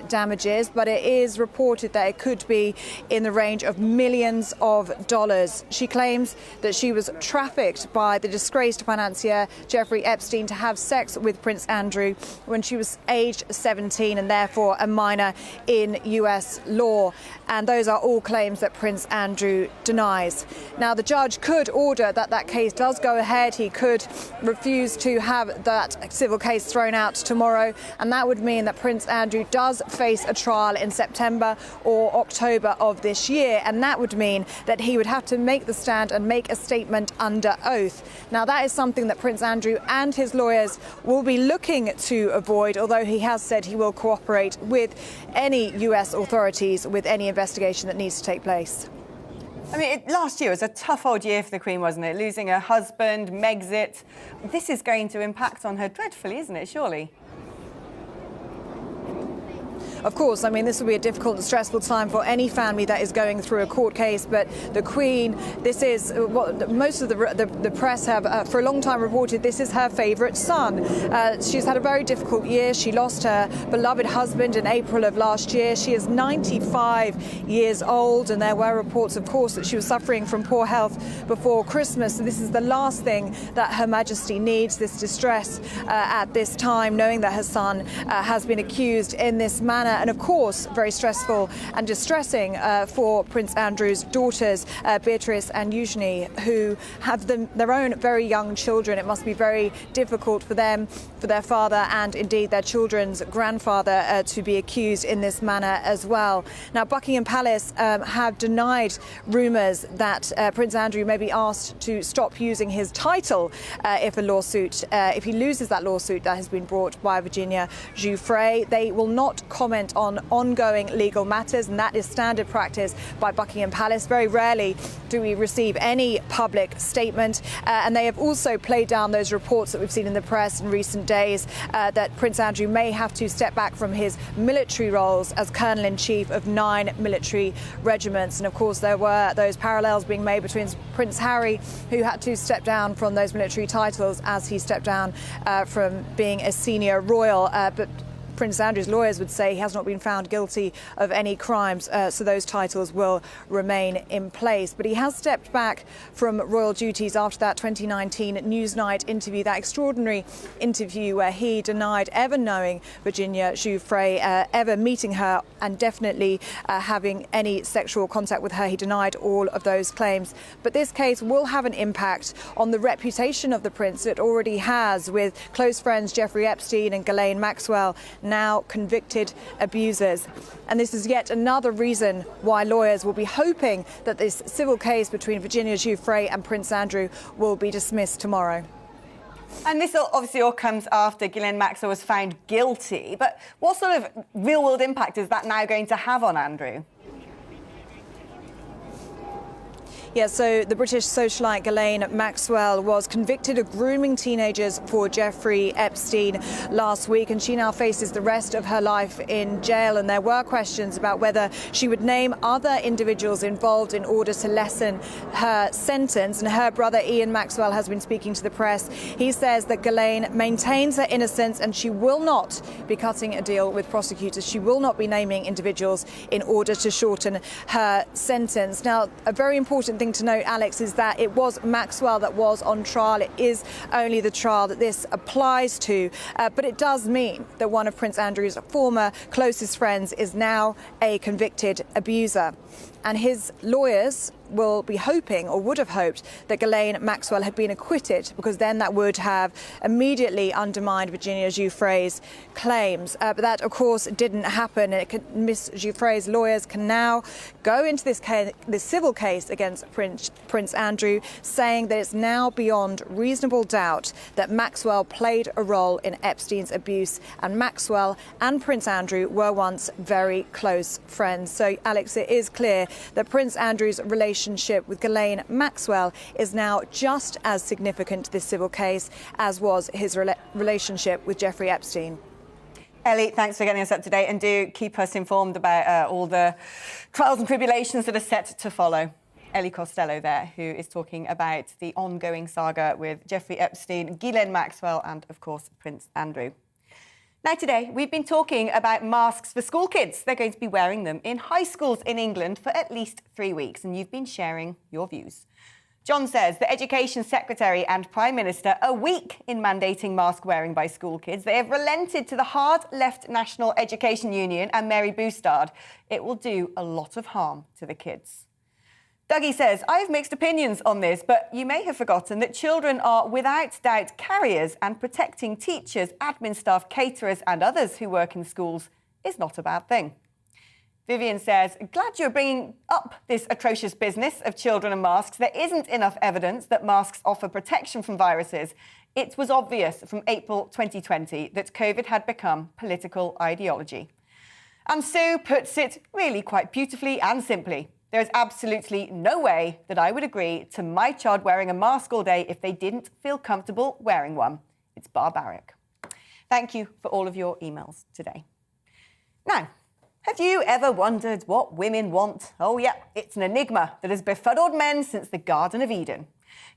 damages, but it is reported that it could be in the range of millions of dollars. She claims that she was trafficked by the disgraced financier Jeffrey Epstein to have sex with Prince Andrew when she was aged 17 and therefore a minor in US law. And those are all claims that Prince Andrew denies. Now, the judge could order that that case does go ahead. He could refuse to have that civil case thrown out tomorrow, and that would mean that Prince Andrew does face a trial in September or October of this year, and that would mean that he would have to make the stand and make a statement under oath. Now, that is something that Prince Andrew and his lawyers will be looking to avoid, although he has said he will cooperate with any US authorities with any investigation that needs to take place. I mean, last year was a tough old year for the Queen, wasn't it? Losing her husband, Megxit. This is going to impact on her dreadfully, isn't it, surely? Of course, I mean, this will be a difficult and stressful time for any family that is going through a court case, but the Queen, this is what most of the press have for a long time reported, this is her favourite son. She's had a very difficult year. She lost her beloved husband in April of last year. She is 95 years old, and there were reports, of course, that she was suffering from poor health before Christmas. So this is the last thing that Her Majesty needs, this distress at this time, knowing that her son has been accused in this manner. And of course, very stressful and distressing for Prince Andrew's daughters, Beatrice and Eugenie, who have their own very young children. It must be very difficult for them, for their father and indeed their children's grandfather to be accused in this manner as well. Now, Buckingham Palace have denied rumours that Prince Andrew may be asked to stop using his title if he loses that lawsuit that has been brought by Virginia Giuffre. They will not comment comment on ongoing legal matters, and that is standard practice by Buckingham Palace. Very rarely do we receive any public statement, and they have also played down those reports that we've seen in the press in recent days that Prince Andrew may have to step back from his military roles as Colonel-in-Chief of 9 military regiments. And of course there were those parallels being made between Prince Harry, who had to step down from those military titles as he stepped down from being a senior royal, but Prince Andrew's lawyers would say he has not been found guilty of any crimes, so those titles will remain in place. But he has stepped back from royal duties after that 2019 Newsnight interview, that extraordinary interview where he denied ever knowing Virginia Giuffre, ever meeting her, and definitely having any sexual contact with her. He denied all of those claims. But this case will have an impact on the reputation of the prince. It already has, with close friends Jeffrey Epstein and Ghislaine Maxwell now convicted abusers. And this is yet another reason why lawyers will be hoping that this civil case between Virginia Giuffre and Prince Andrew will be dismissed tomorrow. And this obviously all comes after Ghislaine Maxwell was found guilty. But what sort of real-world impact is that now going to have on Andrew? Yeah, so the British socialite Ghislaine Maxwell was convicted of grooming teenagers for Jeffrey Epstein last week, and she now faces the rest of her life in jail. And there were questions about whether she would name other individuals involved in order to lessen her sentence. And her brother Ian Maxwell has been speaking to the press. He says that Ghislaine maintains her innocence and she will not be cutting a deal with prosecutors. She will not be naming individuals in order to shorten her sentence. Now, a very important thing to note, Alex, is that it was Maxwell that was on trial. It is only the trial that this applies to, but it does mean that one of Prince Andrew's former closest friends is now a convicted abuser. And his lawyers will be hoping, or would have hoped, that Ghislaine Maxwell had been acquitted, because then that would have immediately undermined Virginia Giuffre's claims. But that, of course, didn't happen. Miss Giuffre's lawyers can now go into this civil case against Prince Andrew, saying that it's now beyond reasonable doubt that Maxwell played a role in Epstein's abuse, and Maxwell and Prince Andrew were once very close friends. So, Alex, it is clear that Prince Andrew's relationship with Ghislaine Maxwell is now just as significant to this civil case as was his relationship with Jeffrey Epstein. Ellie, thanks for getting us up to date, and do keep us informed about all the trials and tribulations that are set to follow. Ellie Costello there, who is talking about the ongoing saga with Jeffrey Epstein, Ghislaine Maxwell and, of course, Prince Andrew. Now, today, we've been talking about masks for school kids. They're going to be wearing them in high schools in England for at least 3 weeks, and you've been sharing your views. John says the Education Secretary and Prime Minister are weak in mandating mask wearing by school kids. They have relented to the hard-left National Education Union and Mary Boustard. It will do a lot of harm to the kids. Dougie says, I have mixed opinions on this, but you may have forgotten that children are without doubt carriers, and protecting teachers, admin staff, caterers and others who work in schools is not a bad thing. Vivian says, glad you're bringing up this atrocious business of children and masks. There isn't enough evidence that masks offer protection from viruses. It was obvious from April 2020 that COVID had become political ideology. And Sue puts it really quite beautifully and simply. There is absolutely no way that I would agree to my child wearing a mask all day if they didn't feel comfortable wearing one. It's barbaric. Thank you for all of your emails today. Now, have you ever wondered what women want? Oh yeah, it's an enigma that has befuddled men since the Garden of Eden.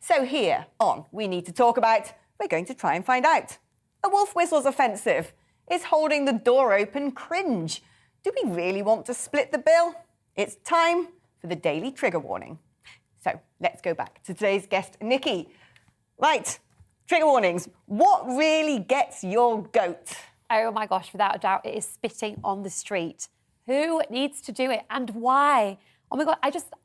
So here on We Need to Talk About, we're going to try and find out. A wolf whistle's offensive. Is holding the door open cringe? Do we really want to split the bill? It's time for the daily trigger warning. So let's go back to today's guest, Nikki. Right, trigger warnings. What really gets your goat? Oh my gosh, without a doubt, it is spitting on the street. Who needs to do it and why? Oh my God,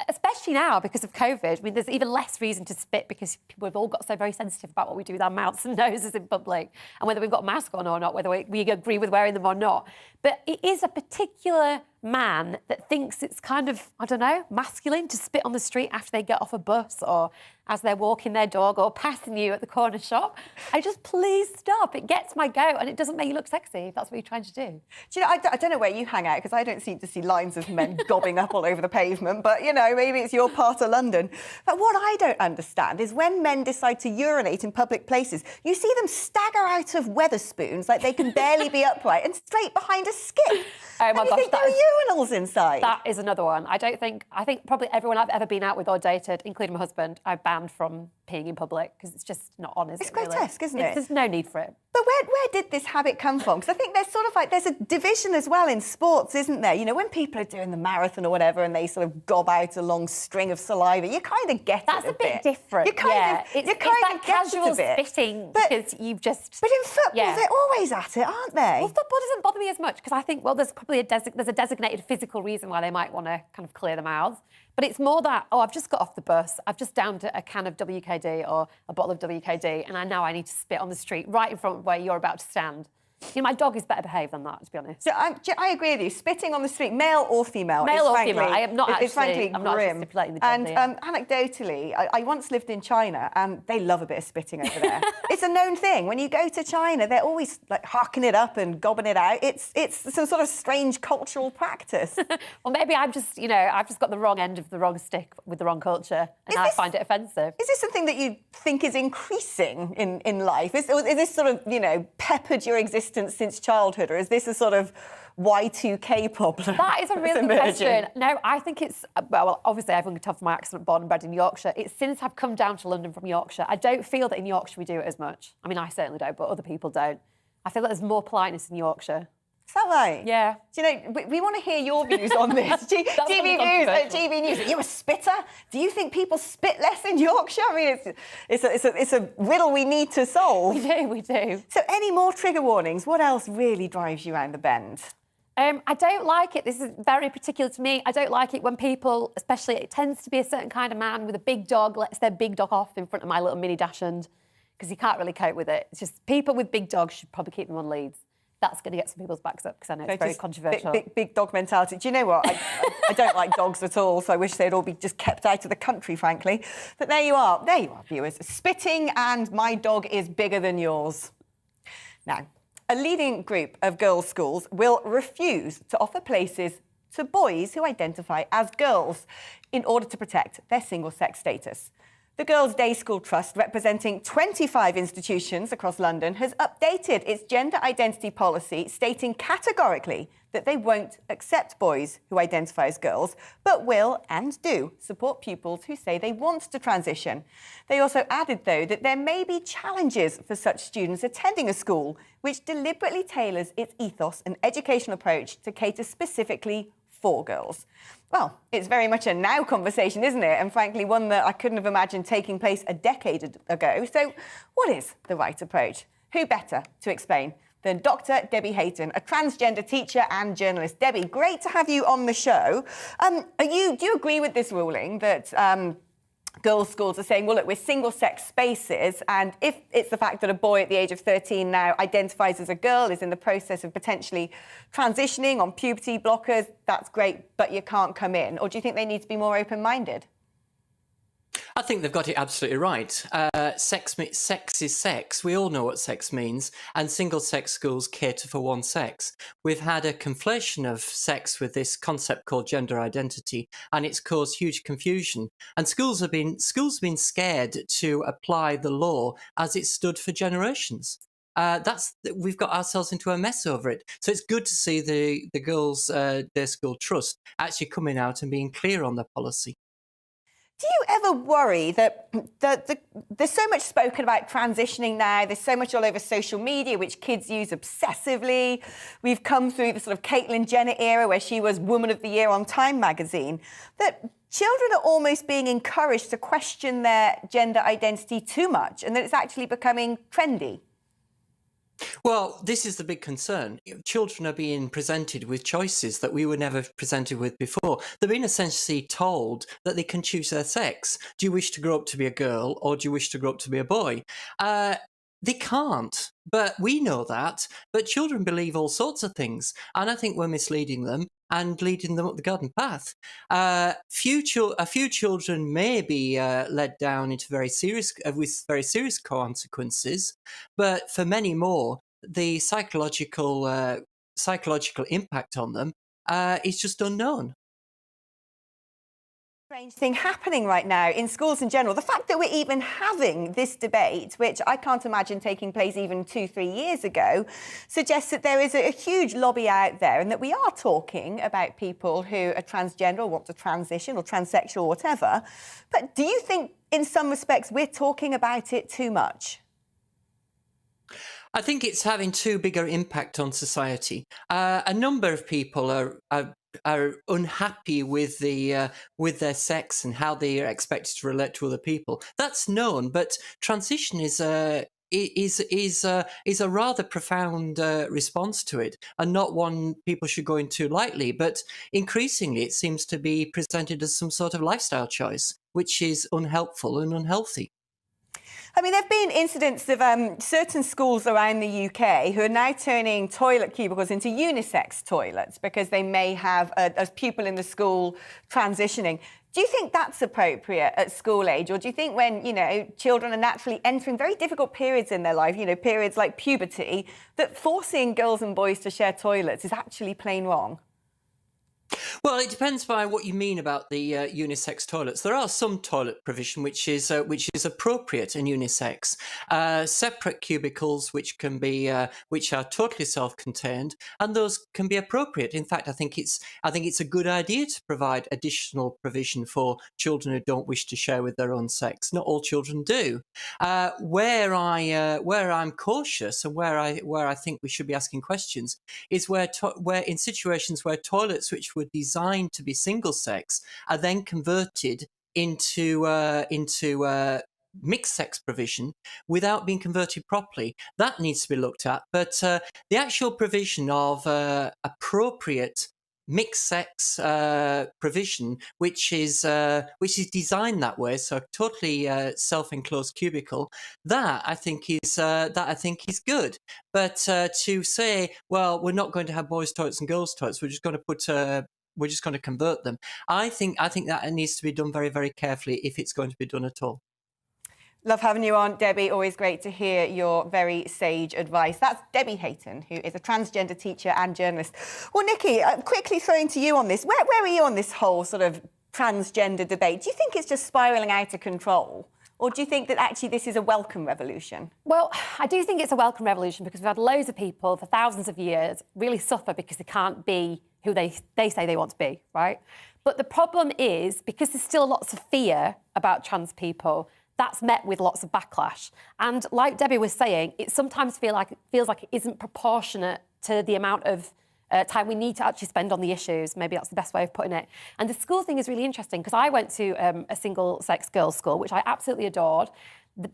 especially now because of COVID, I mean, there's even less reason to spit because people have all got so very sensitive about what we do with our mouths and noses in public and whether we've got a mask on or not, whether we agree with wearing them or not. But it is a particular man that thinks it's kind of, I don't know, masculine to spit on the street after they get off a bus or as they're walking their dog or passing you at the corner shop. Please stop. It gets my goat and it doesn't make you look sexy if that's what you're trying to do. Do you know, I don't know where you hang out because I don't seem to see lines of men gobbing up all over the pavement, but, you know, maybe it's your part of London. But what I don't understand is when men decide to urinate in public places, you see them stagger out of Wetherspoons like they can barely be upright and straight behind a skip. Oh my gosh, there are urinals inside. That is another one. I think probably everyone I've ever been out with or dated, including my husband, I've banned from peeing in public because it's just not on, is it? It's grotesque, isn't it? There's no need for it. But where did this habit come from? Because I think there's sort of like, there's a division as well in sports, isn't there? You know, when people are doing the marathon or whatever and they sort of gob out a long string of saliva, you kind of get That's it a bit different. You kind of, it's you kind that of get casual it a bit. spitting because you've just... But in football, they're always at it, aren't they? Well, football doesn't bother me as much because I think, well, there's probably there's a designated physical reason why they might want to kind of clear the mouths. But it's more that, oh, I've just got off the bus, I've just downed a can of WKD or a bottle of WKD, and now I need to spit on the street right in front of where you're about to stand. You know, my dog is better behaved than that, to be honest. So I agree with you. Spitting on the street, male or female, male or frankly, female. I am not it's actually. frankly I'm not grim. stipulating the And gender. anecdotally, I once lived in China, and they love a bit of spitting over there. It's a known thing. When you go to China, they're always like harking it up and gobbing it out. It's some sort of strange cultural practice. Well, maybe I've just got the wrong end of the wrong stick with the wrong culture, and I find it offensive. Is this something that you think is increasing in life? Is this sort of, you know, peppered your existence since childhood, or is this a sort of Y2K problem? That is a really good question. No, I think it's, well, obviously everyone can tell from my accent, born and bred in Yorkshire. It's since I've come down to London from Yorkshire. I don't feel that in Yorkshire we do it as much. I mean, I certainly don't, but other people don't. I feel that there's more politeness in Yorkshire. Is that right? Yeah. Do you know, we want to hear your views on this. GBNews, are you a spitter? Do you think people spit less in Yorkshire? I mean, it's a riddle we need to solve. We do. So any more trigger warnings? What else really drives you around the bend? I don't like it. This is very particular to me. I don't like it when people, especially, it tends to be a certain kind of man with a big dog, lets their big dog off in front of my little mini dachshund because he can't really cope with it. It's just people with big dogs should probably keep them on leads. That's going to get some people's backs up because I know it's very controversial. Big dog mentality. Do you know what? I don't like dogs at all, so I wish they'd all be just kept out of the country, frankly. But there you are, viewers. Spitting and my dog is bigger than yours. Now, a leading group of girls' schools will refuse to offer places to boys who identify as girls in order to protect their single-sex status. The Girls' Day School Trust, representing 25 institutions across London, has updated its gender identity policy, stating categorically that they won't accept boys who identify as girls, but will and do support pupils who say they want to transition. They also added, though, that there may be challenges for such students attending a school which deliberately tailors its ethos and educational approach to cater specifically for girls. Well, it's very much a now conversation, isn't it? And frankly, one that I couldn't have imagined taking place a decade ago. So what is the right approach? Who better to explain than Dr. Debbie Hayton, a transgender teacher and journalist. Debbie, great to have you on the show. Do you agree with this ruling that girls' schools are saying, well, look, we're single-sex spaces, and if it's the fact that a boy at the age of 13 now identifies as a girl, is in the process of potentially transitioning on puberty blockers, that's great, but you can't come in? Or do you think they need to be more open-minded? I think they've got it absolutely right. Sex is sex. We all know what sex means, and single-sex schools cater for one sex. We've had a conflation of sex with this concept called gender identity, and it's caused huge confusion. And schools have been scared to apply the law as it stood for generations. We've got ourselves into a mess over it. So it's good to see the Girls' Day School Trust actually coming out and being clear on their policy. Do you ever worry that there's so much spoken about transitioning now, there's so much all over social media, which kids use obsessively. We've come through the sort of Caitlyn Jenner era where she was Woman of the Year on Time magazine, that children are almost being encouraged to question their gender identity too much and that it's actually becoming trendy? Well, this is the big concern. Children are being presented with choices that we were never presented with before. They're being essentially told that they can choose their sex. Do you wish to grow up to be a girl or do you wish to grow up to be a boy? They can't, but we know that. But children believe all sorts of things, and I think we're misleading them and leading them up the garden path. A few children may be led down into with very serious consequences, but for many more, the psychological impact on them is just unknown. Strange thing happening right now in schools in general. The fact that we're even having this debate, which I can't imagine taking place even 2-3 years ago, suggests that there is a huge lobby out there and that we are talking about people who are transgender or want to transition or transsexual or whatever. But do you think in some respects we're talking about it too much? I think it's having too big an impact on society. A number of people are unhappy with their sex and how they are expected to relate to other people. That's known, but transition is a rather profound response to it, and not one people should go into lightly. But increasingly, it seems to be presented as some sort of lifestyle choice, which is unhelpful and unhealthy. I mean, there have been incidents of certain schools around the UK who are now turning toilet cubicles into unisex toilets because they may have a pupil in the school transitioning. Do you think that's appropriate at school age? Or do you think when, children are naturally entering very difficult periods in their life, periods like puberty, that forcing girls and boys to share toilets is actually plain wrong? Well, it depends by what you mean about the unisex toilets. There are some toilet provision which is appropriate in unisex. Separate cubicles which are totally self-contained, and those can be appropriate. In fact, I think it's a good idea to provide additional provision for children who don't wish to share with their own sex. Not all children do. Where I'm cautious and where I think we should be asking questions is where in situations where toilets which were designed to be single sex are then converted into mixed sex provision without being converted properly. That needs to be looked at. But the actual provision of appropriate mixed sex provision, which is designed that way, so a totally self-enclosed cubicle, that I think is good. But to say, well, we're not going to have boys' toilets and girls' toilets, we're just going to convert them. I think that needs to be done very, very carefully if it's going to be done at all. Love having you on, Debbie. Always great to hear your very sage advice. That's Debbie Hayton, who is a transgender teacher and journalist. Well, Nikki, quickly throwing to you on this. Where are you on this whole sort of transgender debate? Do you think it's just spiralling out of control? Or do you think that actually this is a welcome revolution? Well, I do think it's a welcome revolution because we've had loads of people for thousands of years really suffer because they can't be who they say they want to be, right? But the problem is, because there's still lots of fear about trans people, that's met with lots of backlash. And like Debbie was saying, it sometimes feels like it isn't proportionate to the amount of time we need to actually spend on the issues. Maybe that's the best way of putting it. And the school thing is really interesting because I went to a single-sex girls' school, which I absolutely adored.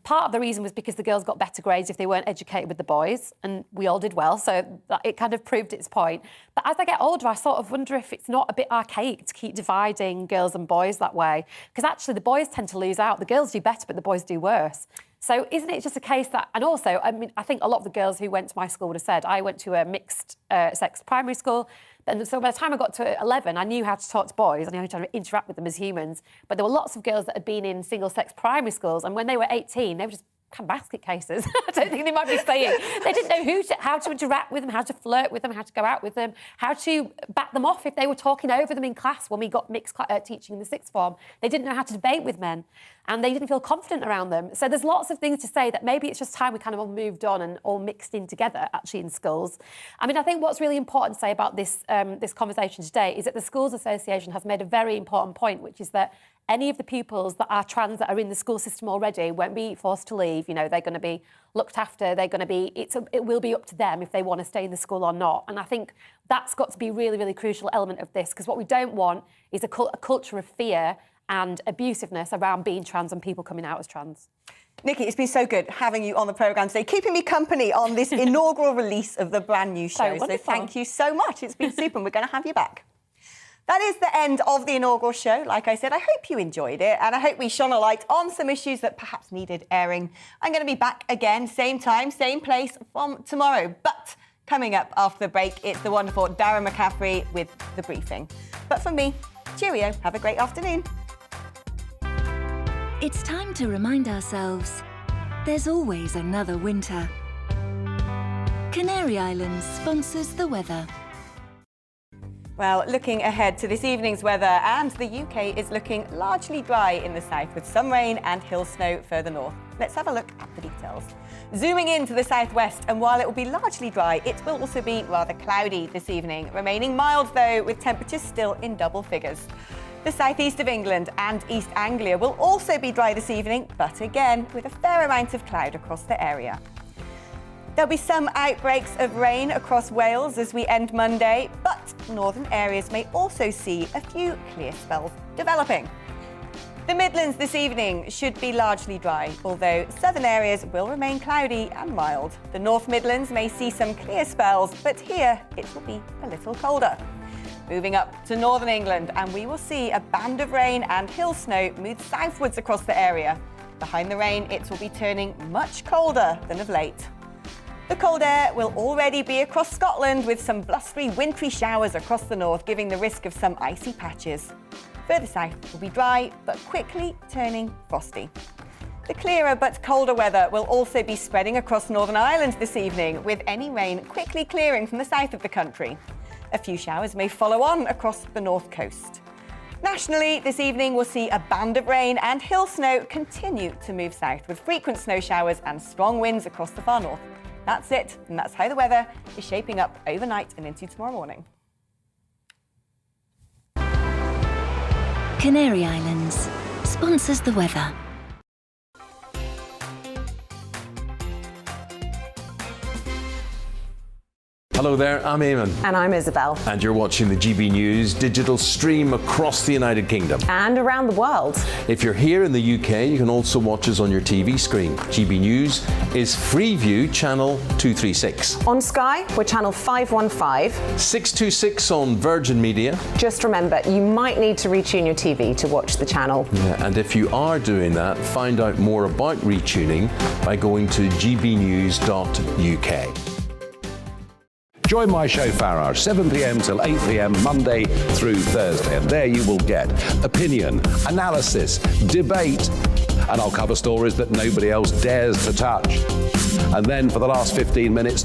Part of the reason was because the girls got better grades if they weren't educated with the boys, and we all did well, so it kind of proved its point. But as I get older, I sort of wonder if it's not a bit archaic to keep dividing girls and boys that way, because actually the boys tend to lose out. The girls do better, but the boys do worse. So isn't it just a case that... And also, I mean, I think a lot of the girls who went to my school would have said, I went to a mixed-sex primary school, and so by the time I got to 11, I knew how to talk to boys, I knew how to interact with them as humans. But there were lots of girls that had been in single-sex primary schools, and when they were 18, they were just kind of basket cases. I don't think they might be saying. They didn't know how to interact with them, how to flirt with them, how to go out with them, how to back them off if they were talking over them in class when we got mixed teaching in the sixth form. They didn't know how to debate with men, and they didn't feel confident around them. So there's lots of things to say that maybe it's just time we kind of all moved on and all mixed in together, actually, in schools. I mean, I think what's really important to say about this conversation today is that the Schools Association has made a very important point, which is that any of the pupils that are trans that are in the school system already won't be forced to leave. You know, they're going to be looked after. They're going to be. It will be up to them if they want to stay in the school or not. And I think that's got to be a really, really crucial element of this, because what we don't want is a culture of fear and abusiveness around being trans and people coming out as trans. Nikki, it's been so good having you on the programme today, keeping me company on this inaugural release of the brand new show. So thank you so much. It's been super, and we're going to have you back. That is the end of the inaugural show. Like I said, I hope you enjoyed it, and I hope we shone a light on some issues that perhaps needed airing. I'm going to be back again, same time, same place from tomorrow. But coming up after the break, it's the wonderful Darren McCaffrey with The Briefing. But from me, cheerio, have a great afternoon. It's time to remind ourselves there's always another winter. Canary Islands sponsors the weather. Well, looking ahead to this evening's weather, and the UK is looking largely dry in the south with some rain and hill snow further north. Let's have a look at the details. Zooming into the southwest, and while it will be largely dry, it will also be rather cloudy this evening, remaining mild though, with temperatures still in double figures. The southeast of England and East Anglia will also be dry this evening, but again with a fair amount of cloud across the area. There'll be some outbreaks of rain across Wales as we end Monday, but northern areas may also see a few clear spells developing. The Midlands this evening should be largely dry, although southern areas will remain cloudy and mild. The North Midlands may see some clear spells, but here it will be a little colder. Moving up to northern England, and we will see a band of rain and hill snow move southwards across the area. Behind the rain, it will be turning much colder than of late. The cold air will already be across Scotland, with some blustery, wintry showers across the north, giving the risk of some icy patches. Further south will be dry, but quickly turning frosty. The clearer but colder weather will also be spreading across Northern Ireland this evening, with any rain quickly clearing from the south of the country. A few showers may follow on across the north coast. Nationally, this evening we'll see a band of rain and hill snow continue to move south, with frequent snow showers and strong winds across the far north. That's it, and that's how the weather is shaping up overnight and into tomorrow morning. Canary Islands sponsors the weather. Hello there, I'm Eamon. And I'm Isabel. And you're watching the GB News digital stream across the United Kingdom. And around the world. If you're here in the UK, you can also watch us on your TV screen. GB News is Freeview channel 236. On Sky, we're channel 515. 626 on Virgin Media. Just remember, you might need to retune your TV to watch the channel. Yeah, and if you are doing that, find out more about retuning by going to gbnews.uk. Join my show Farage, 7 p.m. till 8 p.m. Monday through Thursday, and there you will get opinion, analysis, debate, and I'll cover stories that nobody else dares to touch. And then for the last 15 minutes,